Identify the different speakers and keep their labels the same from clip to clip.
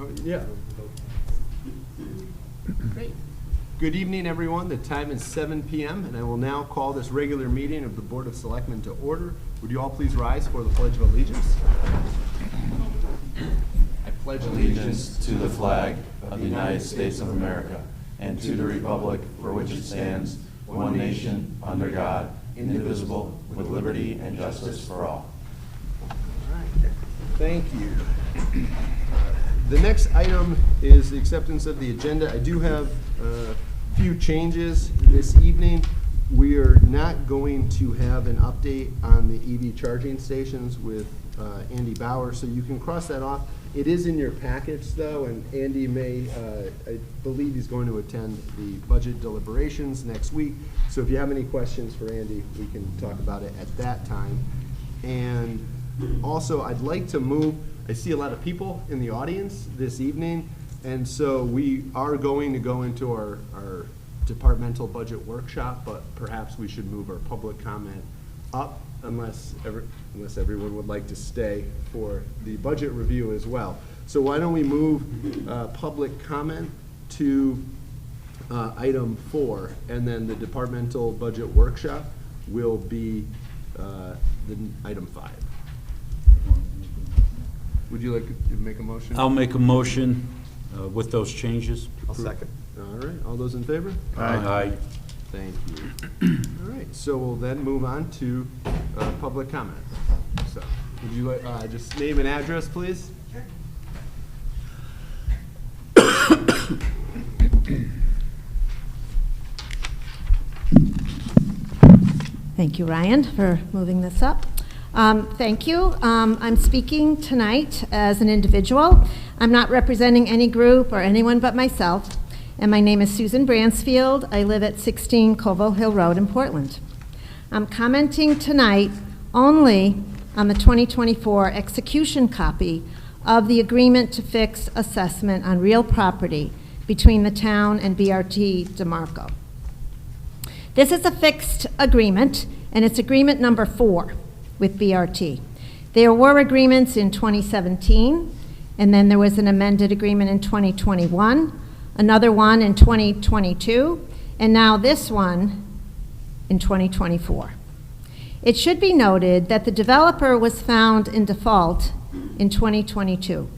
Speaker 1: Oh, yeah. Great. Good evening, everyone. The time is 7 p.m., and I will now call this regular meeting of the Board of Selectmen to order. Would you all please rise for the Pledge of Allegiance? I pledge
Speaker 2: allegiance to the flag of the United States of America and to the republic for which it stands, one nation, under God, indivisible, with liberty and justice for all.
Speaker 1: All right. Thank you. The next item is the acceptance of the agenda. I do have a few changes this evening. We are not going to have an update on the EV charging stations with Andy Bauer, so you can cross that off. It is in your package, though, and Andy may, I believe he's going to attend the budget deliberations next week. So if you have any questions for Andy, we can talk about it at that time. And also, I'd like to move, I see a lot of people in the audience this evening, and so we are going to go into our departmental budget workshop, but perhaps we should move our public comment up unless everyone would like to stay for the budget review as well. So why don't we move public comment to item 4, and then the departmental budget workshop will be the item 5. Would you like to make a motion?
Speaker 3: I'll make a motion with those changes.
Speaker 1: I'll second. All right, all those in favor?
Speaker 3: Aye.
Speaker 1: Thank you. All right, so we'll then move on to public comment. So, would you like just name and address, please? Sure.
Speaker 4: Thank you, Ryan, for moving this up. Thank you. I'm speaking tonight as an individual. I'm not representing any group or anyone but myself. And my name is Susan Bransfield. I live at 16 Colville Hill Road in Portland. I'm commenting tonight only on the 2024 execution copy of the agreement to fix assessment on real property between the town and BRT DeMarco. This is a fixed agreement, and it's agreement number 4 with BRT. There were agreements in 2017, and then there was an amended agreement in 2021, another one in 2022, and now this one in 2024. It should be noted that the developer was found in default in 2022.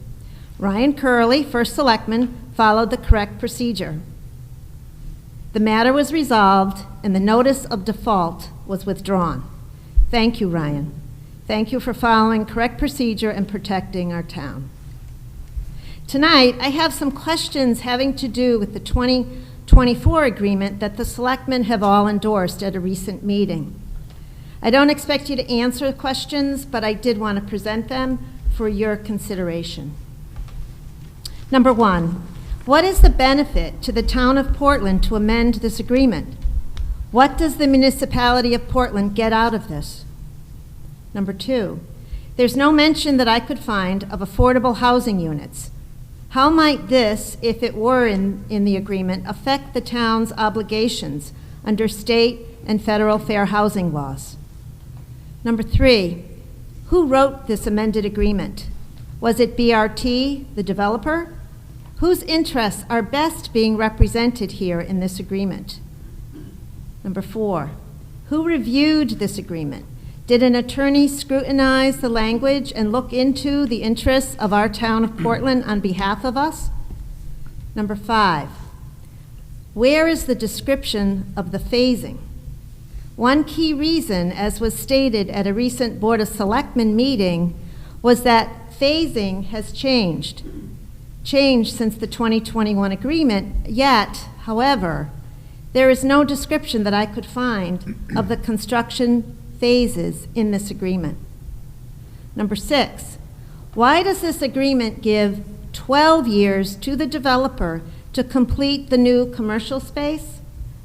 Speaker 4: Ryan Curley, first selectman, followed the correct procedure. The matter was resolved and the notice of default was withdrawn. Thank you, Ryan. Thank you for following correct procedure and protecting our town. Tonight, I have some questions having to do with the 2024 agreement that the selectmen have all endorsed at a recent meeting. I don't expect you to answer the questions, but I did want to present them for your consideration. Number 1, what is the benefit to the town of Portland to amend this agreement? What does the municipality of Portland get out of this? Number 2, there's no mention that I could find of affordable housing units. How might this, if it were in the agreement, affect the town's obligations under state and federal fair housing laws? Number 3, who wrote this amended agreement? Was it BRT, the developer? Whose interests are best being represented here in this agreement? Number 4, who reviewed this agreement? Did an attorney scrutinize the language and look into the interests of our town of Portland on behalf of us? Number 5, where is the description of the phasing? One key reason, as was stated at a recent Board of Selectmen meeting, was that phasing has changed since the 2021 agreement, yet, however, there is no description that I could find of the construction phases in this agreement. Number 6, why does this agreement give 12 years to the developer to complete the new commercial space,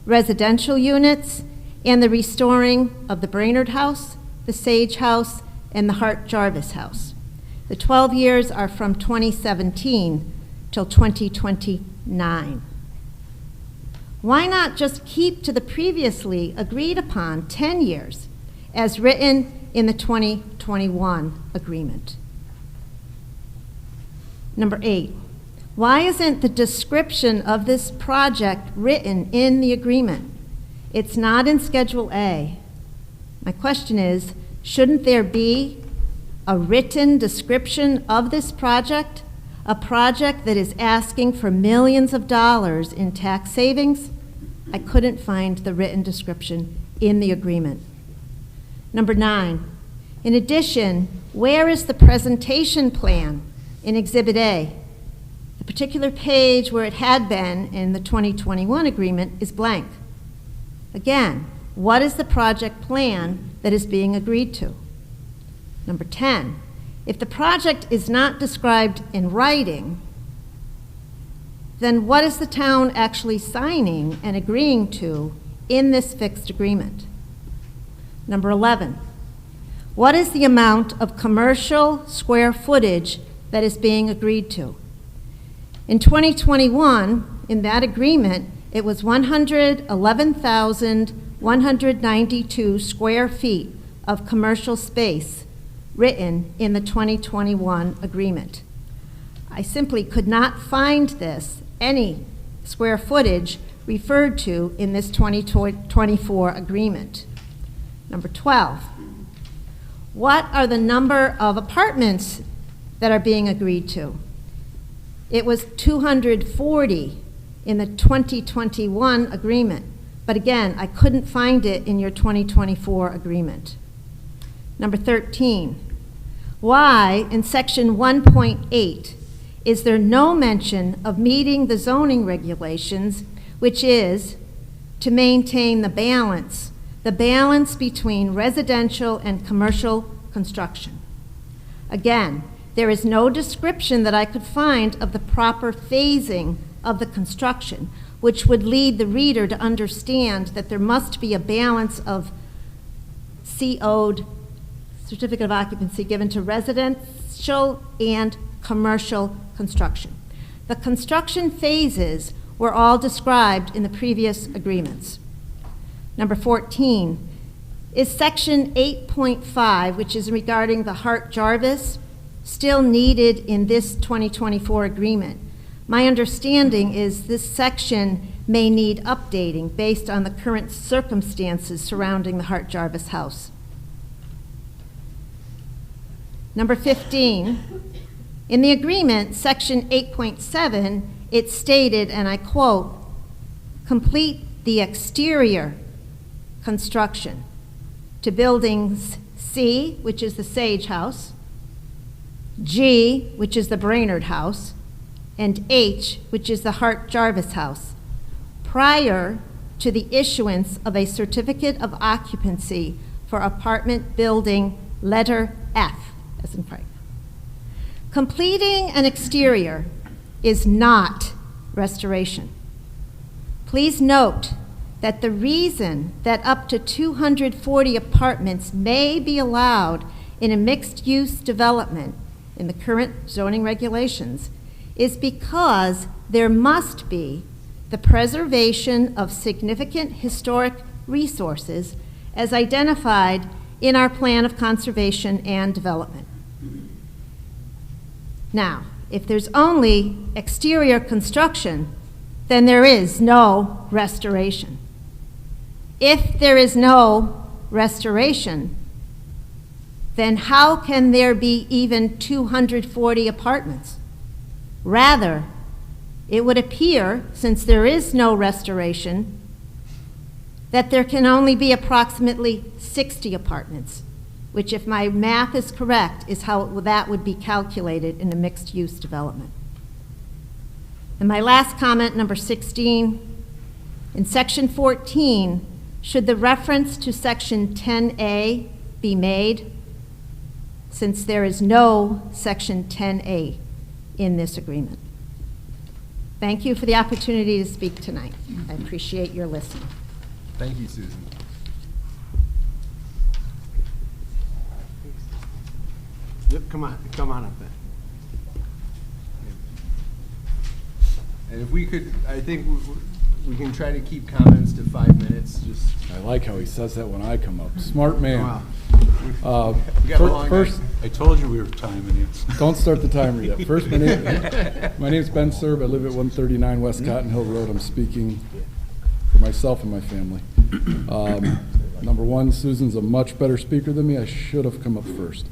Speaker 4: residential units, and the restoring of the Brainerd House, the Sage House, and the Hart Jarvis House? The 12 years are from 2017 till 2029. Why not just keep to the previously agreed upon 10 years as written in the 2021 agreement? Number 8, Why isn't the description of this project written in the agreement? It's not in Schedule A. My question is, shouldn't there be a written description of this project, a project that is asking for millions of dollars in tax savings? I couldn't find the written description in the agreement. Number 9, in addition, where is the presentation plan in Exhibit A? The particular page where it had been in the 2021 agreement is blank. Again, what is the project plan that is being agreed to? Number 10, if the project is not described in writing, then what is the town actually signing and agreeing to in this fixed agreement? Number 11, what is the amount of commercial square footage that is being agreed to? In 2021, in that agreement, it was 111,192 square feet of commercial space written in the 2021 agreement. I simply could not find any square footage referred to in this 2024 agreement. Number 12, what are the number of apartments that are being agreed to? It was 240 in the 2021 agreement, but again, I couldn't find it in your 2024 agreement. Number 13, why in section 1.8 is there no mention of meeting the zoning regulations, which is to maintain the balance between residential and commercial construction? Again, there is no description that I could find of the proper phasing of the construction, which would lead the reader to understand that there must be a balance of CO'd, certificate of occupancy, given to residential and commercial construction. The construction phases were all described in the previous agreements. Number 14, is section 8.5, which is regarding the Hart-Jarvis, still needed in this 2024 agreement? My understanding is this section may need updating based on the current circumstances surrounding the Hart-Jarvis house. Number 15, in the agreement, section 8.7, it stated, and I quote, complete the exterior construction to buildings C, which is the Sage House, G, which is the Brainerd House, and H, which is the Hart-Jarvis House, prior to the issuance of a certificate of occupancy for apartment building letter F, as in Frank. Completing an exterior is not restoration. Please note that the reason that up to 240 apartments may be allowed in a mixed-use development in the current zoning regulations is because there must be the preservation of significant historic resources as identified in our plan of conservation and development. Now, if there's only exterior construction, then there is no restoration. If there is no restoration, then how can there be even 240 apartments? Rather, it would appear, since there is no restoration, that there can only be approximately 60 apartments, which, if my math is correct, is how that would be calculated in a mixed-use development. And my last comment, number 16, in section 14, should the reference to section 10A be made, since there is no section 10A in this agreement? Thank you for the opportunity to speak tonight. I appreciate your listening.
Speaker 1: Thank you, Susan. Yep, come on up then. And if we could, I think we can try to keep comments to 5 minutes, just.
Speaker 5: I like how he says that when I come up. Smart man.
Speaker 1: Wow. We got a long night.
Speaker 3: I told you we were timing you.
Speaker 5: Don't start the timer yet. First, my name's Ben Serb. I live at 139 West Cotton Hill Road. I'm speaking for myself and my family. Number one, Susan's a much better speaker than me. I should have come up first.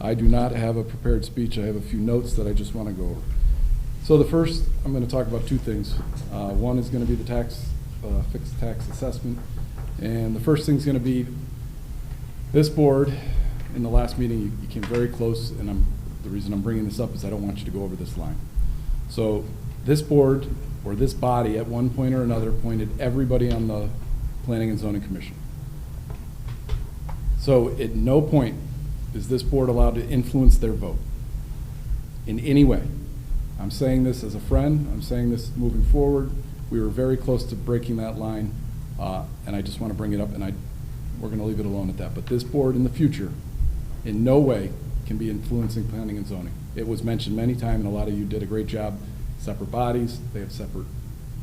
Speaker 5: I do not have a prepared speech. I have a few notes that I just want to go over. So the first, I'm going to talk about two things. One is going to be the fixed tax assessment. And the first thing is going to be this board. In the last meeting, you came very close, and the reason I'm bringing this up is I don't want you to go over this line. So this board, or this body, at one point or another, appointed everybody on the Planning and Zoning Commission. So at no point is this board allowed to influence their vote in any way. I'm saying this as a friend. I'm saying this moving forward. We were very close to breaking that line, and I just want to bring it up, and we're going to leave it alone at that. But this board in the future, in no way, can be influencing planning and zoning. It was mentioned many times, and a lot of you did a great job. Separate bodies, they have separate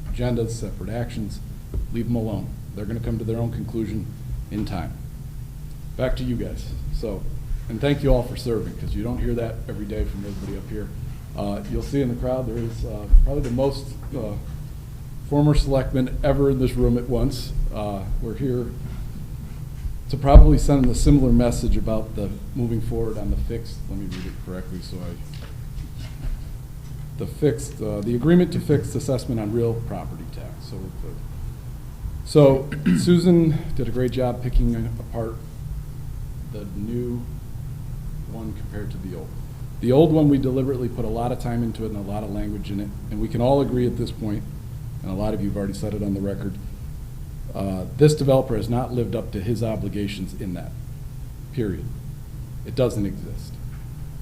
Speaker 5: agendas, separate actions. Leave them alone. They're going to come to their own conclusion in time. Back to you guys. So, and thank you all for serving, because you don't hear that every day from everybody up here. You'll see in the crowd there is probably the most former selectmen ever in this room at once. We're here to probably send a similar message about the moving forward on the fixed. Let me read it correctly. The agreement to fixed assessment on real property tax. So Susan did a great job picking apart the new one compared to the old. The old one, we deliberately put a lot of time into it and a lot of language in it, and we can all agree at this point, and a lot of you have already said it on the record, this developer has not lived up to his obligations in that, period. It doesn't exist.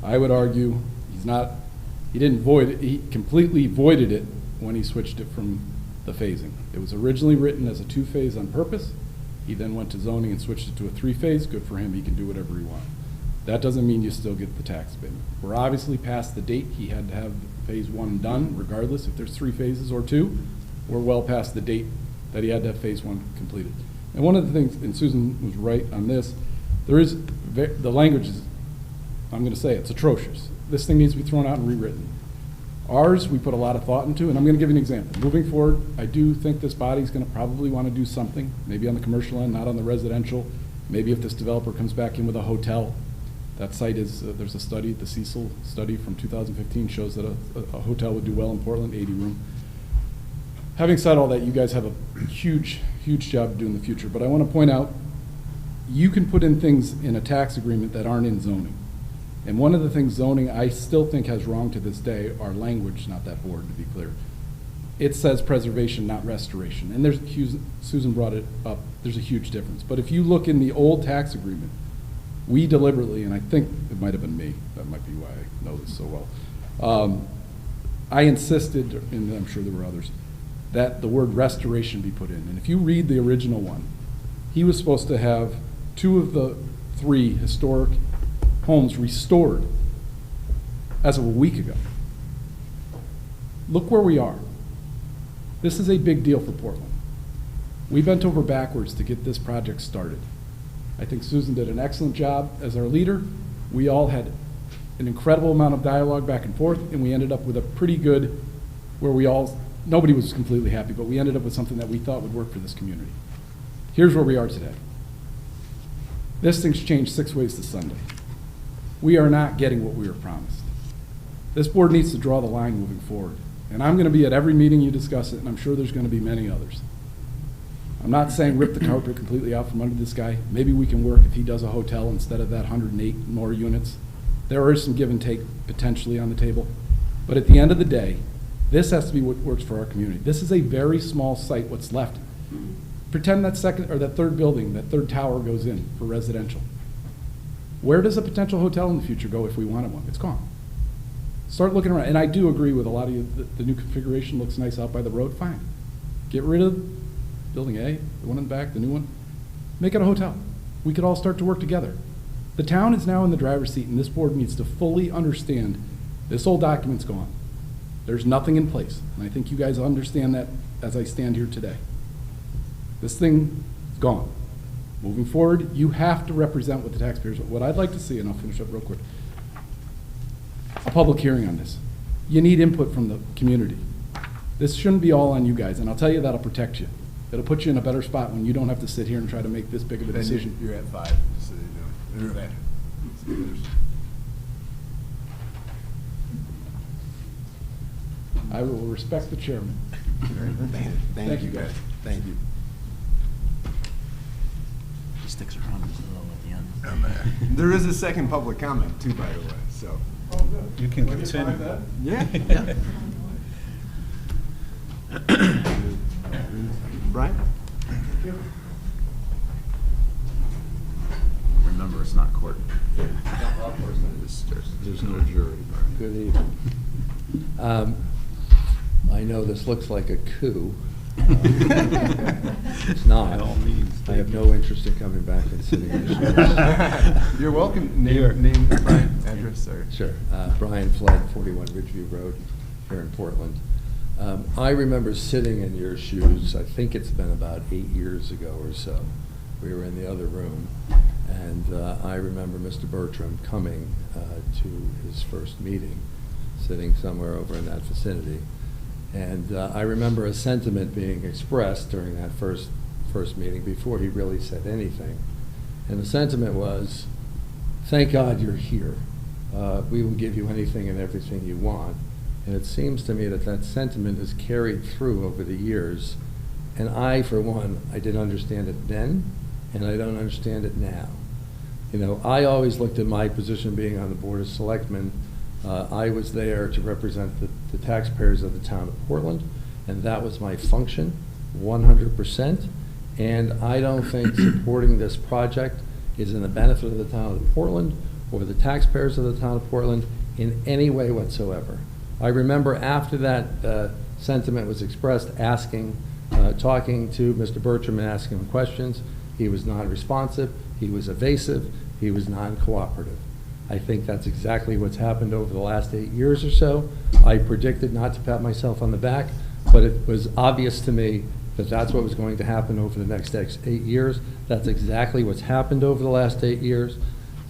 Speaker 5: I would argue he didn't void it, he completely voided it when he switched it from the phasing. It was originally written as a two-phase on purpose. He then went to zoning and switched it to a three-phase. Good for him, he can do whatever he wants. That doesn't mean you still get the tax payment. We're obviously past the date he had to have phase one done, regardless if there's 3 phases or 2. We're well past the date that he had to have phase one completed. And one of the things, and Susan was right on this, the language is, I'm going to say it's atrocious. This thing needs to be thrown out and rewritten. Ours, we put a lot of thought into, and I'm going to give you an example. Moving forward, I do think this body's going to probably want to do something, maybe on the commercial end, not on the residential. Maybe if this developer comes back in with a hotel. That site is, there's a study, the Cecil study from 2015 shows that a hotel would do well in Portland, 80 room. Having said all that, you guys have a huge, huge job to do in the future, but I want to point out, you can put in things in a tax agreement that aren't in zoning. And one of the things zoning I still think has wrong to this day are language, not that board, to be clear. It says preservation, not restoration. And there's, Susan brought it up, there's a huge difference. But if you look in the old tax agreement, we deliberately, and I think it might have been me, that might be why I know this so well, I insisted, and I'm sure there were others, that the word restoration be put in. And if you read the original one, he was supposed to have 2 of the 3 historic homes restored as of a week ago. Look where we are. This is a big deal for Portland. We bent over backwards to get this project started. I think Susan did an excellent job as our leader. We all had an incredible amount of dialogue back and forth, and we ended up with a pretty good, nobody was completely happy, but we ended up with something that we thought would work for this community. Here's where we are today. This thing's changed 6 ways to Sunday. We are not getting what we were promised. This board needs to draw the line moving forward. And I'm going to be at every meeting you discuss it, and I'm sure there's going to be many others. I'm not saying rip the carpet completely out from under this guy. Maybe we can work if he does a hotel instead of that 108 more units. There is some give and take potentially on the table. But at the end of the day, this has to be what works for our community. This is a very small site, what's left. Pretend that third building, that third tower goes in for residential. Where does a potential hotel in the future go if we wanted one? It's gone. Start looking around. And I do agree with a lot of you that the new configuration looks nice out by the road. Fine. Get rid of Building A, the one in the back, the new one. Make it a hotel. We could all start to work together. The town is now in the driver's seat, and this board needs to fully understand this old document's gone. There's nothing in place. And I think you guys understand that as I stand here today. This thing is gone. Moving forward, you have to represent what the taxpayers want. What I'd like to see, and I'll finish up real quick, public hearing on this. You need input from the community. This shouldn't be all on you guys, and I'll tell you that'll protect you. It'll put you in a better spot when you don't have to sit here and try to make this big of a
Speaker 6: Then
Speaker 5: decision.
Speaker 6: you're at 5, so you know. They're at-
Speaker 5: I will respect the chairman.
Speaker 6: Thank you, guys. Thank you.
Speaker 2: He sticks around as well at the end.
Speaker 6: There is a second public comment too, by the way, so.
Speaker 3: You can continue.
Speaker 6: Yeah. Brian?
Speaker 2: Remember, it's not court.
Speaker 3: There's no jury.
Speaker 7: Good evening. I know this looks like a coup. It's not.
Speaker 3: By all means.
Speaker 7: I have no interest in coming back and sitting in your shoes.
Speaker 6: You're welcome. Name, Brian, address, sorry.
Speaker 7: Sure. Brian Flood, 41 Ridgeview Road, here in Portland. I remember sitting in your shoes, I think it's been about 8 years ago or so. We were in the other room, and I remember Mr. Bertram coming to his first meeting, sitting somewhere over in that vicinity. And I remember a sentiment being expressed during that first meeting before he really said anything. And the sentiment was, thank God you're here. We will give you anything and everything you want. And it seems to me that that sentiment is carried through over the years. And I, for one, I didn't understand it then, and I don't understand it now. You know, I always looked at my position being on the Board of Selectmen. I was there to represent the taxpayers of the town of Portland, and that was my function, 100%. And I don't think supporting this project is in the benefit of the town of Portland or the taxpayers of the town of Portland in any way whatsoever. I remember after that sentiment was expressed, talking to Mr. Bertram and asking him questions. He was non-responsive, he was evasive, he was non-cooperative. I think that's exactly what's happened over the last 8 years or so. I predicted, not to pat myself on the back, but it was obvious to me that that's what was going to happen over the next 8 years. That's exactly what's happened over the last 8 years.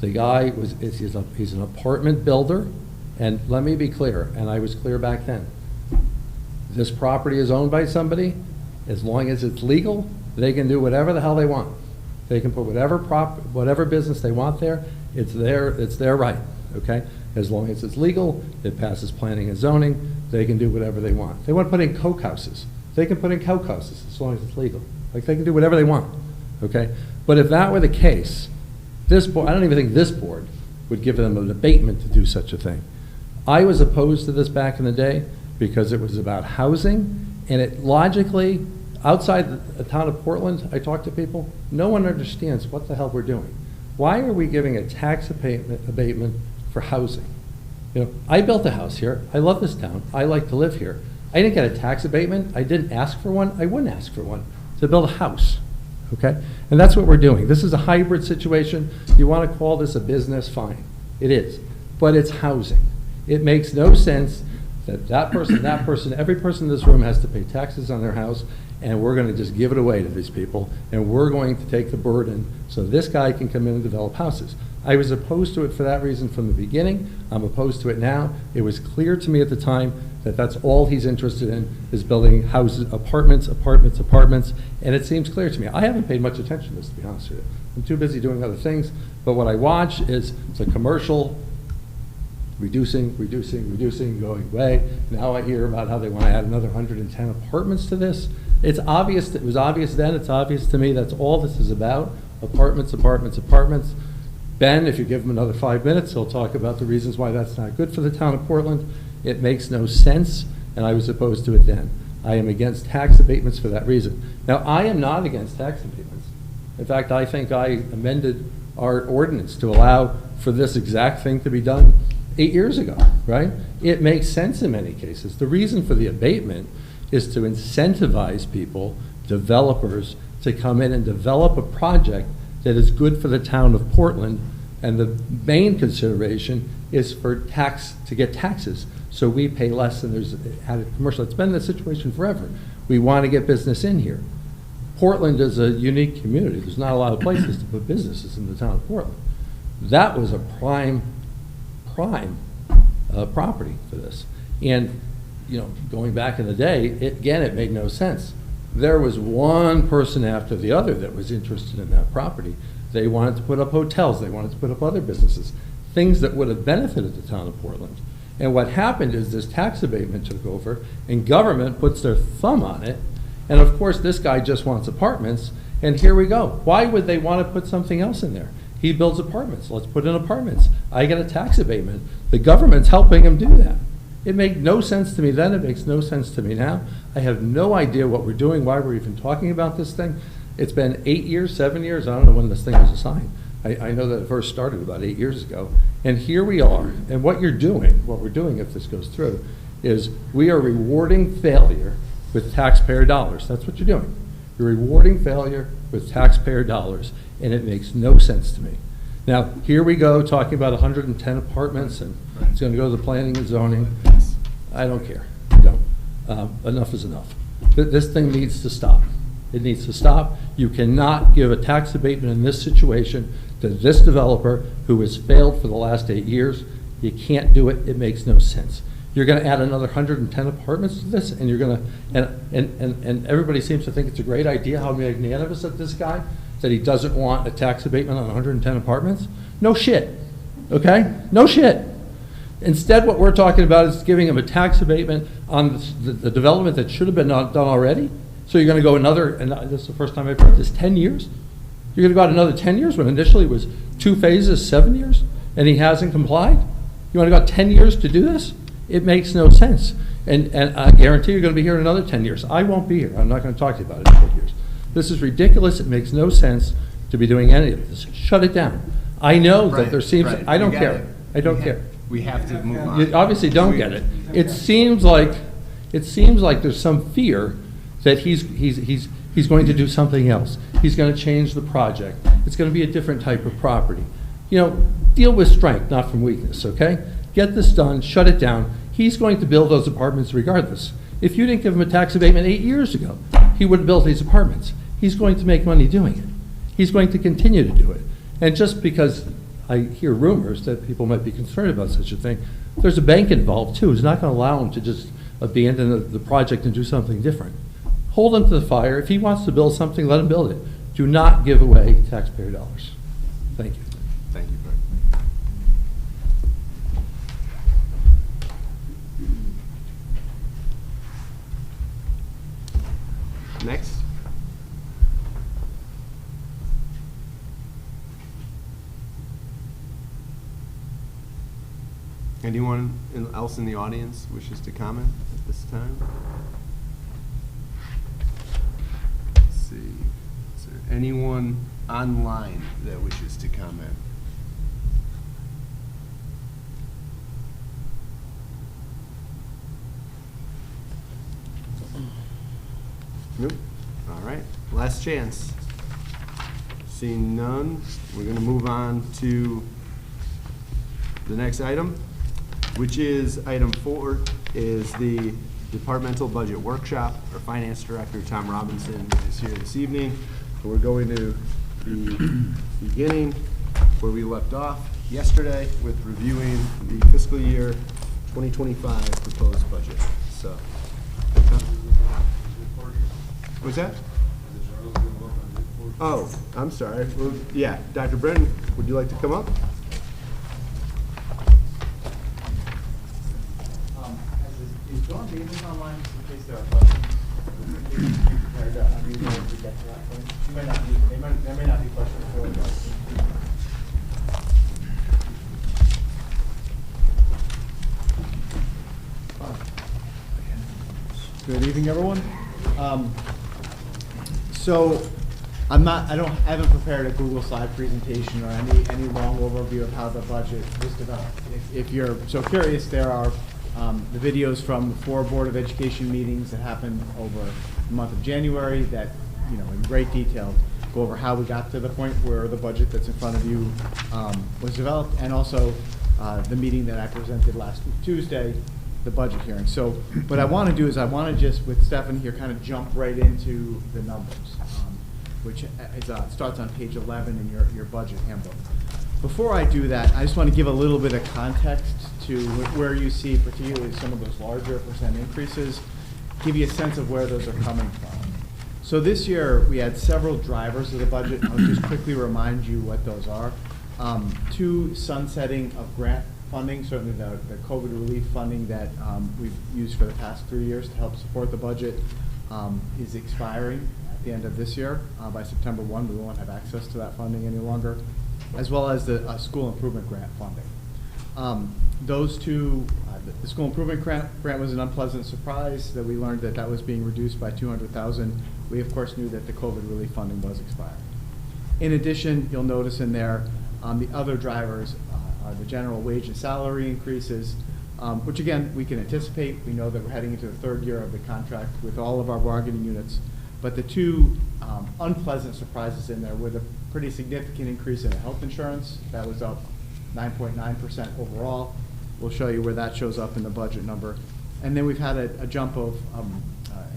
Speaker 7: The guy he's an apartment builder, and let me be clear, and I was clear back then. This property is owned by somebody. As long as it's legal, they can do whatever the hell they want. They can put whatever business they want there. It's their right, okay? As long as it's legal, it passes planning and zoning, they can do whatever they want. They want to put in coke houses. They can put in coke houses as long as it's legal. Like, they can do whatever they want, okay? But if that were the case, this board, I don't even think this board would give them an abatement to do such a thing. I was opposed to this back in the day because it was about housing, and it logically, outside the town of Portland, I talk to people, no one understands what the hell we're doing. Why are we giving a tax abatement for housing? You know, I built a house here. I love this town. I like to live here. I didn't get a tax abatement. I didn't ask for one. I wouldn't ask for one to build a house, okay? And that's what we're doing. This is a hybrid situation. You want to call this a business, fine. It is. But it's housing. It makes no sense that that person, every person in this room has to pay taxes on their house, and we're going to just give it away to these people, and we're going to take the burden so this guy can come in and develop houses. I was opposed to it for that reason from the beginning. I'm opposed to it now. It was clear to me at the time that that's all he's interested in, is building houses, apartments, and it seems clear to me. I haven't paid much attention to this, to be honest with you. I'm too busy doing other things, but what I watch is it's a commercial reducing, going away. Now I hear about how they want to add another 110 apartments to this. It's obvious, it was obvious then, it's obvious to me, that's all this is about, apartments. Ben, if you give him another 5 minutes, he'll talk about the reasons why that's not good for the town of Portland. It makes no sense, and I was opposed to it then. I am against tax abatements for that reason. Now, I am not against tax abatements. In fact, I think I amended our ordinance to allow for this exact thing to be done 8 years ago, right? It makes sense in many cases. The reason for the abatement is to incentivize people, developers, to come in and develop a project that is good for the town of Portland, and the main consideration is for to get taxes, so we pay less than there's added commercial. It's been the situation forever. We want to get business in here. Portland is a unique community. There's not a lot of places to put businesses in the town of Portland. That was a prime property for this. And, you know, going back in the day, again, it made no sense. There was one person after the other that was interested in that property. They wanted to put up hotels, they wanted to put up other businesses, things that would have benefited the town of Portland. And what happened is this tax abatement took over, and government puts their thumb on it, and of course, this guy just wants apartments, and here we go. Why would they want to put something else in there? He builds apartments, let's put in apartments. I get a tax abatement. The government's helping him do that. It made no sense to me then, it makes no sense to me now. I have no idea what we're doing, why we're even talking about this thing. It's been 8 years, 7 years, I don't know when this thing was assigned. I know that it first started about 8 years ago. And here we are, and what we're doing if this goes through, is we are rewarding failure with taxpayer dollars. That's what you're doing. You're rewarding failure with taxpayer dollars, and it makes no sense to me. Now, here we go, talking about 110 apartments, and it's gonna go to the planning and zoning. I don't care, I don't. Enough is enough. This thing needs to stop. It needs to stop. You cannot give a tax abatement in this situation to this developer who has failed for the last 8 years. You can't do it, it makes no sense. You're gonna add another 110 apartments to this, and you're gonna, and everybody seems to think it's a great idea, how magnanimous of this guy, that he doesn't want a tax abatement on 110 apartments. No shit, okay? No shit. Instead, what we're talking about is giving him a tax abatement on the development that should have been done already. So you're gonna go another, and this is the first time I've heard this, 10 years? You're gonna go out another 10 years when initially it was 2 phases, 7 years, and he hasn't complied? You wanna go out 10 years to do this? It makes no sense. And I guarantee you're gonna be here in another 10 years. I won't be here. I'm not gonna talk to you about it in 10 years. This is ridiculous. It makes no sense to be doing any of this. Shut it down. I know that there seems, I don't care. I don't care.
Speaker 6: We have to move on.
Speaker 7: You obviously don't get it. It seems like there's some fear that he's going to do something else. He's going to change the project. It's going to be a different type of property. You know, deal with strength, not from weakness, okay? Get this done, shut it down. He's going to build those apartments regardless. If you didn't give him a tax abatement 8 years ago, he would have built these apartments. He's going to make money doing it. He's going to continue to do it. And just because I hear rumors that people might be concerned about such a thing, there's a bank involved too, who's not going to allow him to just abandon the project and do something different. Hold him to the fire. If he wants to build something, let him build it. Do not give away taxpayer dollars. Thank you.
Speaker 6: Thank you, Fred. Next. Anyone else in the audience wishes to comment at this time? Let's see. Is there anyone online that wishes to comment? Nope. All right. Last chance. Seeing none, we're going to move on to the next item, which is item 4, is the departmental budget workshop. Our finance director, Tom Robinson, is here this evening. We're going to be beginning where we left off yesterday with reviewing the fiscal year 2025 proposed budget. So, what's that? Oh, I'm sorry. Well, yeah, Dr. Brennan, would you like to come up?
Speaker 8: Is John Davis online, just in case there are questions? Be prepared to unmute her as we get to that point. She might not be, there may not be questions for her.
Speaker 9: Good evening, everyone. So I haven't prepared a Google slide presentation or any long overview of how the budget was developed. If you're so curious, there are the videos from the 4 Board of Education meetings that happened over the month of January that, you know, in great detail go over how we got to the point where the budget that's in front of you was developed, and also the meeting that I presented last week, Tuesday, the budget hearing. So what I want to do is I want to just, with Stefan here, kind of jump right into the numbers, which is, starts on page 11 in your budget handbook. Before I do that, I just want to give a little bit of context to where you see particularly some of those larger percent increases, give you a sense of where those are coming from. So this year, we had several drivers of the budget. I'll just quickly remind you what those are. 2, sunsetting of grant funding, certainly the COVID relief funding that we've used for the past 3 years to help support the budget is expiring at the end of this year. By September 1, we won't have access to that funding any longer, as well as the school improvement grant funding. Those two, the school improvement grant was an unpleasant surprise that we learned that that was being reduced by $200,000. We of course knew that the COVID relief funding was expiring. In addition, you'll notice in there, the other drivers are the general wage and salary increases, which again, we can anticipate. We know that we're heading into the 3rd year of the contract with all of our bargaining units. But the 2 unpleasant surprises in there were the pretty significant increase in health insurance. That was up 9.9% overall. We'll show you where that shows up in the budget number. And then we've had a jump of a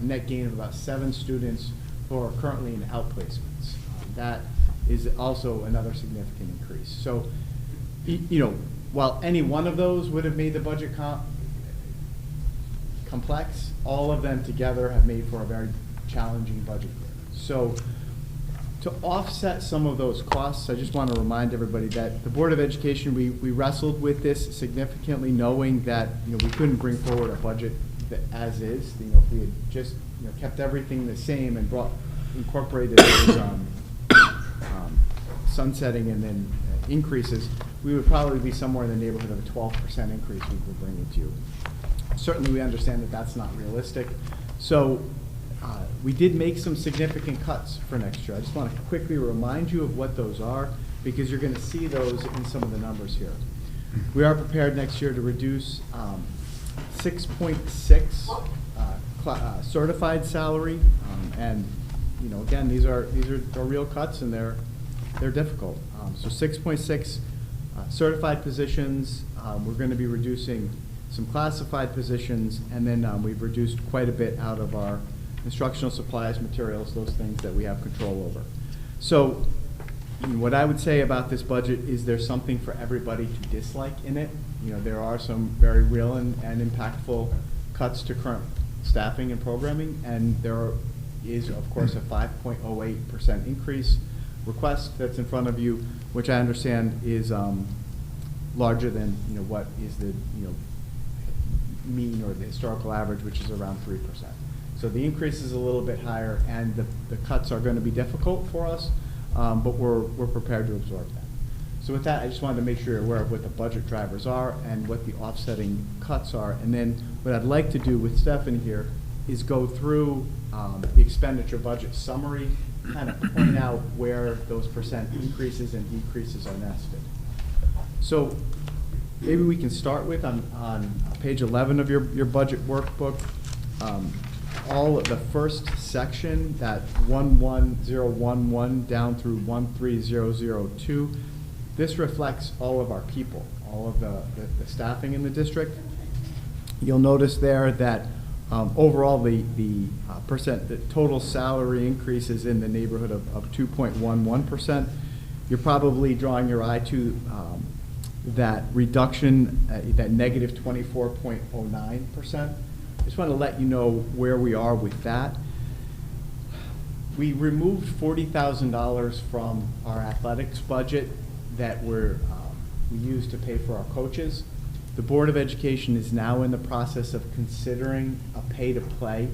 Speaker 9: net gain of about 7 students who are currently in outplacements. That is also another significant increase. So, you know, while any one of those would have made the budget complex, all of them together have made for a very challenging budget year. So to offset some of those costs, I just want to remind everybody that the Board of Education, we wrestled with this significantly, knowing that, you know, we couldn't bring forward a budget that as is. You know, if we had just, you know, kept everything the same and incorporated those sunsetting and then increases, we would probably be somewhere in the neighborhood of a 12% increase we would bring it to you. Certainly we understand that that's not realistic. So we did make some significant cuts for next year. I just want to quickly remind you of what those are, because you're going to see those in some of the numbers here. We are prepared next year to reduce 6.6 certified salary, and you know, again, these are real cuts, and they're difficult. So 6.6 certified positions. We're going to be reducing some classified positions, and then we've reduced quite a bit out of our instructional supplies, materials, those things that we have control over. So what I would say about this budget is there's something for everybody to dislike in it. You know, there are some very real and impactful cuts to current staffing and programming, and there is, of course, a 5.08% increase request that's in front of you, which I understand is larger than, you know, what is the, you know, mean or the historical average, which is around 3%. So the increase is a little bit higher, and the cuts are going to be difficult for us, but we're prepared to absorb that. So with that, I just wanted to make sure you're aware of what the budget drivers are and what the offsetting cuts are. And then what I'd like to do with Stephanie here is go through the expenditure budget summary, kind of point out where those percent increases and decreases are nested. So maybe we can start with on page 11 of your budget workbook, all of the first section, that 11011 down through 13002. This reflects all of our people, all of the staffing in the district. You'll notice there that overall the total salary increase is in the neighborhood of 2.11%. You're probably drawing your eye to that reduction, that negative 24.09%. I just want to let you know where we are with that. We removed $40,000 from our athletics budget that we used to pay for our coaches. The Board of Education is now in the process of considering a pay-to-play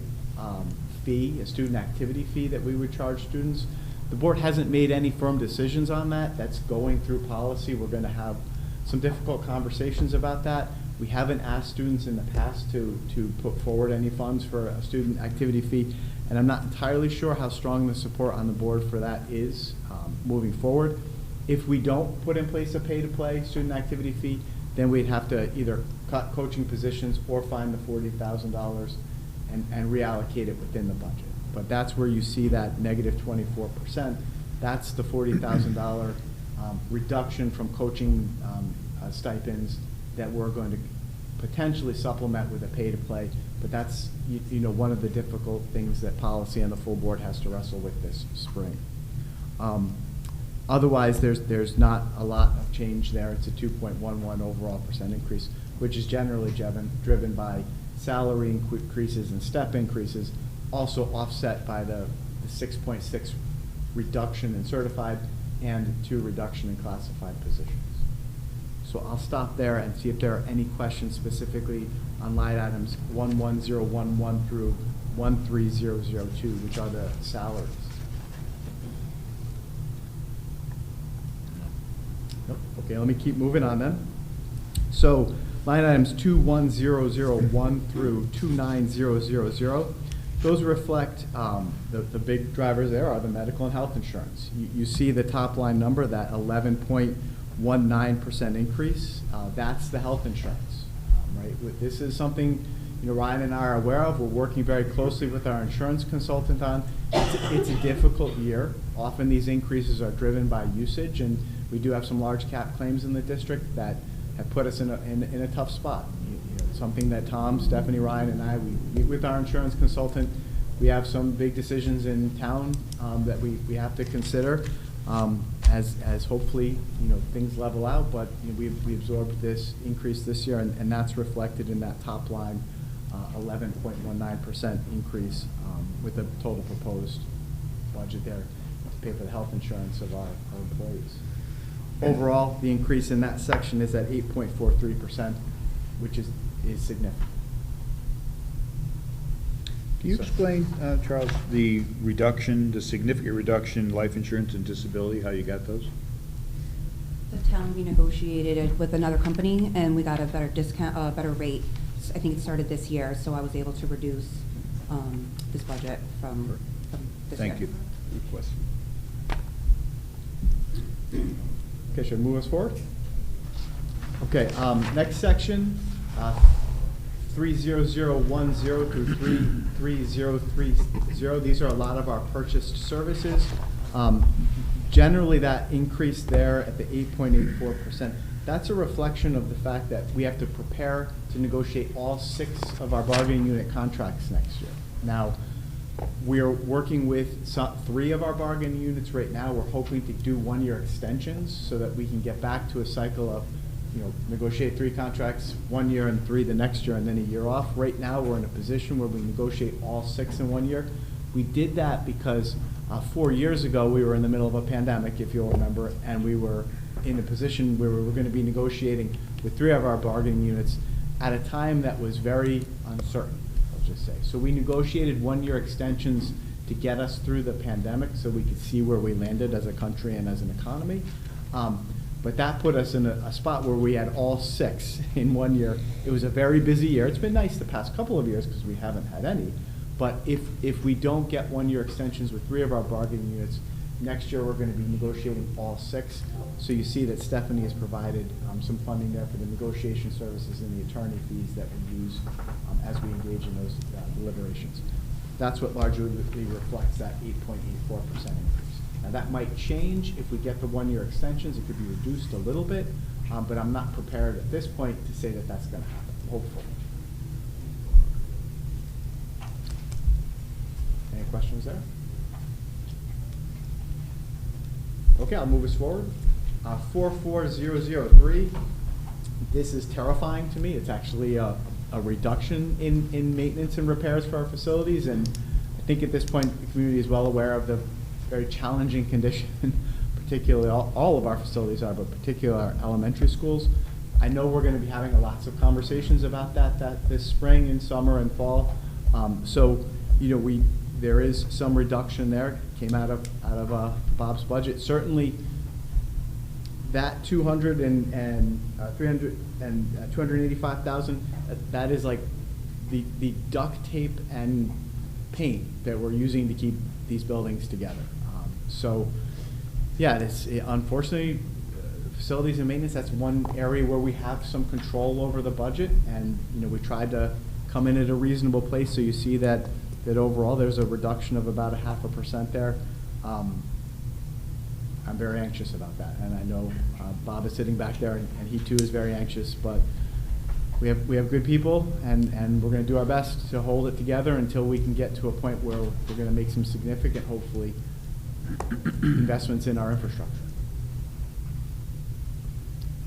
Speaker 9: fee, a student activity fee that we would charge students. The board hasn't made any firm decisions on that. That's going through policy. We're going to have some difficult conversations about that. We haven't asked students in the past to put forward any funds for a student activity fee, and I'm not entirely sure how strong the support on the board for that is moving forward. If we don't put in place a pay-to-play student activity fee, then we'd have to either cut coaching positions or find the $40,000 and reallocate it within the budget. But that's where you see that negative 24%. That's the $40,000 reduction from coaching stipends that we're going to potentially supplement with a pay-to-play. But that's, you know, one of the difficult things that policy and the full board has to wrestle with this spring. Otherwise, there's not a lot of change there. It's a 2.11 overall % increase. which is generally driven by salary increases and step increases, also offset by the 6.6 reduction in certified and 2 reduction in classified positions. So I'll stop there and see if there are any questions specifically on line items 11011 through 13002, which are the salaries. Nope. Okay, let me keep moving on then. So line items 21001 through 29000, those reflect the big drivers there are the medical and health insurance. You see the top line number, that 11.19% increase. That's the health insurance, right? This is something Ryan and I are aware of. We're working very closely with our insurance consultant on. It's a difficult year. Often these increases are driven by usage, and we do have some large cap claims in the district that have put us in a tough spot. Something that Tom, Stephanie, Ryan, and I, we meet with our insurance consultant. We have some big decisions in town that we have to consider as hopefully things level out. But we absorbed this increase this year, and that's reflected in that top line 11.19% increase with the total proposed budget there to pay for the health insurance of our employees. Overall, the increase in that section is at 8.43%, which is significant.
Speaker 3: Can you explain, Charles, the significant reduction in life insurance and disability, how you got those?
Speaker 10: The town renegotiated it with another company, and we got a better discount, better rate. I think it started this year, so I was able to reduce this budget from this year.
Speaker 3: Thank you. Good question.
Speaker 9: Okay, should I move us forward? Okay, next section, 30010 through 33030. These are a lot of our purchased services. Generally, that increase there at the 8.84%, that's a reflection of the fact that we have to prepare to negotiate all 6 of our bargaining unit contracts next year. Now, we're working with 3 of our bargaining units right now. We're hoping to do 1-year extensions so that we can get back to a cycle of negotiate 3 contracts 1 year and 3 the next year and then a year off. Right now, we're in a position where we negotiate all 6 in 1 year. We did that because 4 years ago, we were in the middle of a pandemic, if you'll remember, and we were in a position where we were going to be negotiating with 3 of our bargaining units at a time that was very uncertain, I'll just say. So we negotiated 1-year extensions to get us through the pandemic so we could see where we landed as a country and as an economy. But that put us in a spot where we had all 6 in 1 year. It was a very busy year. It's been nice the past couple of years because we haven't had any. But if we don't get 1-year extensions with 3 of our bargaining units, next year we're going to be negotiating all 6. So you see that Stephanie has provided some funding there for the negotiation services and the attorney fees that we use as we engage in those deliberations. That's what largely reflects that 8.84% increase. Now that might change if we get the 1-year extensions. It could be reduced a little bit, but I'm not prepared at this point to say that that's going to happen, hopefully. Any questions there? Okay, I'll move us forward. 44003, this is terrifying to me. It's actually a reduction in maintenance and repairs for our facilities, and I think at this point the community is well aware of the very challenging condition, particularly all of our facilities are, but particularly our elementary schools. I know we're going to be having lots of conversations about that this spring and summer and fall. So there is some reduction there. Came out of Bob's budget. Certainly, that 285,000. That is like the duct tape and paint that we're using to keep these buildings together. So, yeah, unfortunately, facilities and maintenance, that's one area where we have some control over the budget, and we tried to come in at a reasonable place. So you see that overall there's a reduction of about 0.5% there. I'm very anxious about that, and I know Bob is sitting back there, and he too is very anxious. But we have good people, and we're going to do our best to hold it together until we can get to a point where we're going to make some significant, hopefully, investments in our infrastructure.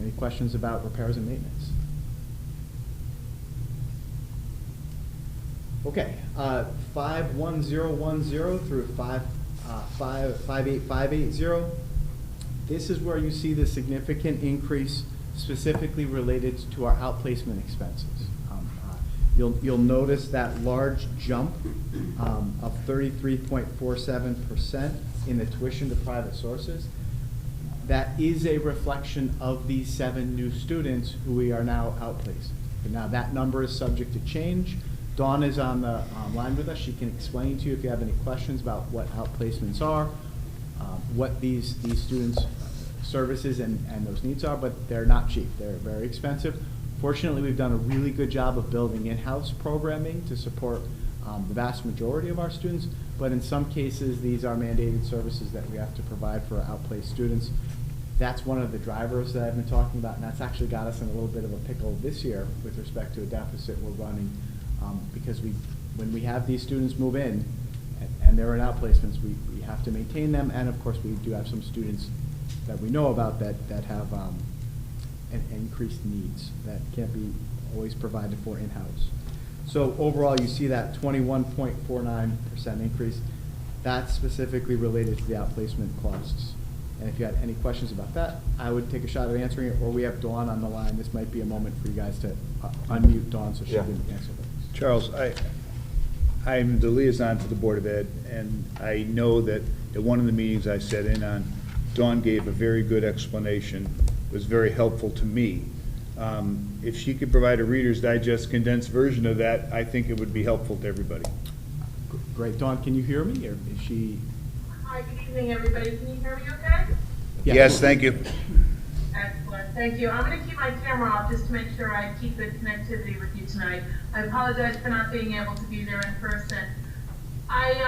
Speaker 9: Any questions about repairs and maintenance? Okay, 51010 through 58580. This is where you see the significant increase specifically related to our outplacement expenses. You'll notice that large jump of 33.47% in the tuition to private sources. That is a reflection of these 7 new students who we are now outplacing. And now that number is subject to change. Dawn is on the line with us. She can explain to you if you have any questions about what outplacements are, what these students' services and those needs are, but they're not cheap. They're very expensive. Fortunately, we've done a really good job of building in-house programming to support the vast majority of our students, but in some cases, these are mandated services that we have to provide for outplaced students. That's one of the drivers that I've been talking about, and that's actually got us in a little bit of a pickle this year with respect to a deficit we're running, because when we have these students move in and they're in outplacements, we have to maintain them, and of course, we do have some students that we know about that have increased needs that can't be always provided for in-house. So overall, you see that 21.49% increase. That's specifically related to the outplacement costs. And if you had any questions about that, I would take a shot at answering it, or we have Dawn on the line. This might be a moment for you guys to unmute Dawn so she can answer those.
Speaker 3: Charles, I'm the liaison to the Board of Ed, and I know that at one of the meetings I sat in on, Dawn gave a very good explanation. It was very helpful to me. If she could provide a Reader's Digest condensed version of that, I think it would be helpful to everybody.
Speaker 9: Great. Dawn, can you hear me, or is she?
Speaker 11: Hi, good evening, everybody. Can you hear me okay?
Speaker 9: Yeah.
Speaker 3: Yes, thank you.
Speaker 11: Excellent, thank you. I'm going to keep my camera off just to make sure I keep good connectivity with you tonight. I apologize for not being able to be there in person. I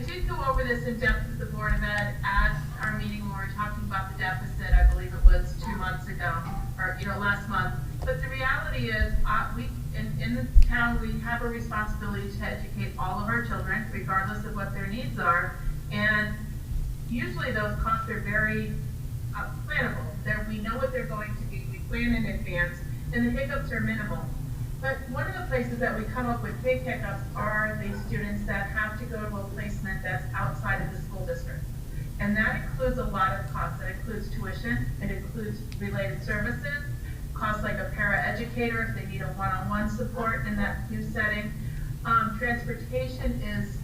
Speaker 11: did go over this in depth with the Board of Ed at our meeting when we were talking about the deficit. I believe it was 2 months ago, or last month. But the reality is, we in the town, we have a responsibility to educate all of our children, regardless of what their needs are. And usually those costs are very plannable. We know what they're going to be. We plan in advance, and the hiccups are minimal. But one of the places that we come up with big hiccups are the students that have to go to a placement that's outside of the school district. And that includes a lot of costs. That includes tuition, it includes related services, costs like a paraeducator if they need a one-on-one support in that new setting. Transportation is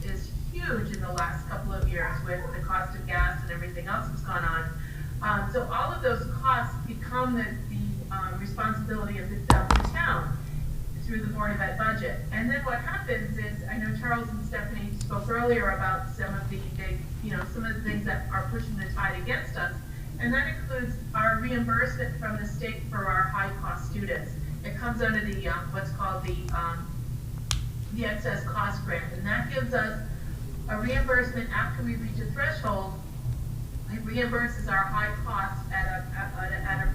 Speaker 11: huge in the last couple of years with the cost of gas and everything else that's gone on. So all of those costs become the responsibility of the town through the Board of Ed budget. And then what happens is, I know Charles and Stephanie spoke earlier about some of the big, some of the things that are pushing the tide against us. And that includes our reimbursement from the state for our high-cost students. It comes under the, what's called the excess cost grant. And that gives us a reimbursement after we reach a threshold. It reimburses our high costs at a